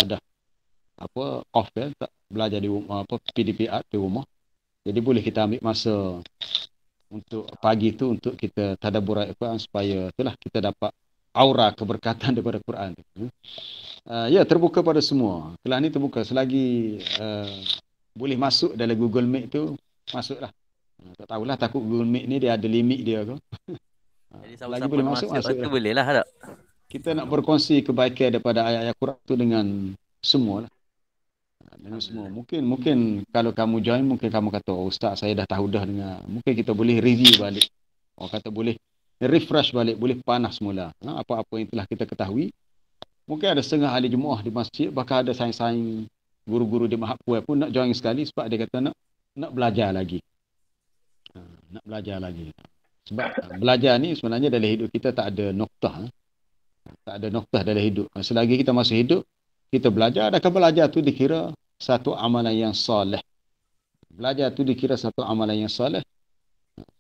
dah off kan, tak belajar di rumah, PDPR di rumah. Jadi boleh kita ambil masa untuk pagi tu untuk kita tadabbur ayat Quran supaya itulah kita dapat aura keberkatan daripada Quran tu. Ya, terbuka pada semua. Kelas ni terbuka selagi boleh masuk dalam Google Meet tu, masuklah. Tak tahulah, takut Google Meet ni dia ada limit dia ke. Jadi lagi boleh masuk lah. Boleh lah tak? Kita nak berkongsi kebaikan daripada ayat-ayat Quran tu dengan semua lah. Dengan semua. Mungkin kalau kamu join, mungkin kamu kata, oh Ustaz saya dah tahu dah dengan. Mungkin kita boleh review balik. Orang kata boleh refresh balik, boleh panas semula. Apa-apa yang telah kita ketahui. Mungkin ada setengah ahli jemaah di masjid, bahkan ada saing-saing guru-guru di Mahapua pun nak join sekali sebab dia kata nak belajar lagi. nak belajar lagi. Sebab belajar ni sebenarnya dalam hidup kita tak ada noktah. Tak ada noktah dalam hidup. Selagi kita masih hidup, kita belajar. Adakah belajar tu dikira satu amalan yang soleh? Belajar tu dikira satu amalan yang soleh.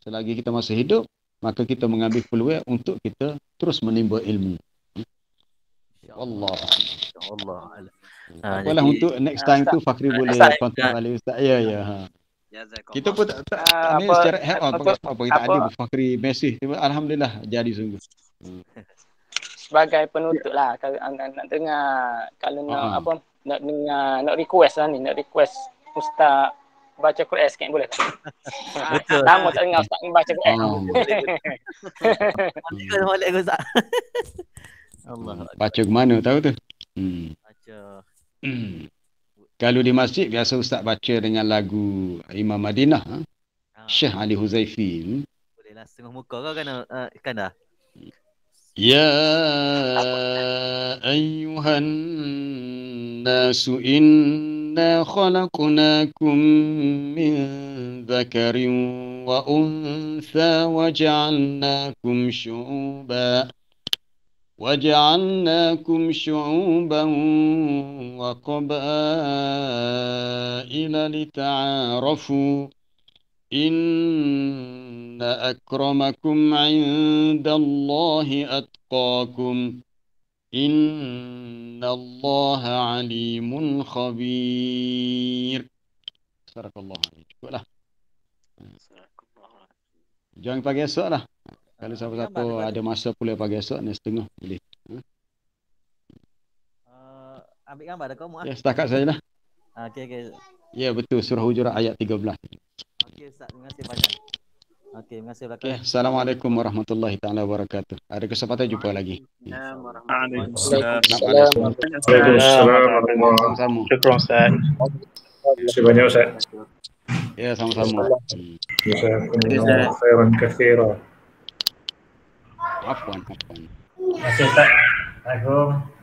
Selagi kita masih hidup, maka kita mengambil peluang untuk kita terus menimba ilmu. Allah. Allah. Apalah untuk next time tu Fakri boleh kontak balik Ustaz. Ya. Kita pun tak ni secara head on apa kita ada Fakri mesej. Alhamdulillah jadi sungguh. Sebagai penutup lah kalau nak dengar, kalau nak apa, nak dengar, nak request lah ni, nak request Ustaz baca Quran sikit boleh tak? Lama tak dengar Ustaz baca Quran. Molek Ustaz. Allah. Baca ke mana tahu tu? Baca. Kalau di masjid biasa Ustaz baca dengan lagu Imam Madinah, Syekh Ali Huzaifi. Bolehlah setengah muka kau kan dah. Ya ayyuhan nasu inna khalaqnakum min dzakarin wa untha waja'alnakum syu'uban wa qabaila lita'arafu. Inna akramakum 'indallahi atqakum. Innallaha 'alimun khabir. Barakallahu fiik. Cukuplah. Jangan pagi esok lah. Kalau siapa-siapa ada masa pula pagi esok ni setengah boleh. Ambil gambar dah kau mu ah. Ya, setakat sajalah. Okey. Ya, betul, surah Hujurat ayat 13. Okey Ustaz, terima kasih banyak. Okey, terima kasih belakang. Okay. Assalamualaikum warahmatullahi taala wabarakatuh. Ada kesempatan jumpa lagi. Sama-sama. Syukur Ustaz. Terima banyak Ustaz. Ya, sama-sama. Jazakumullah khairan katsira. Afwan. Terima kasih Ustaz. Assalamualaikum.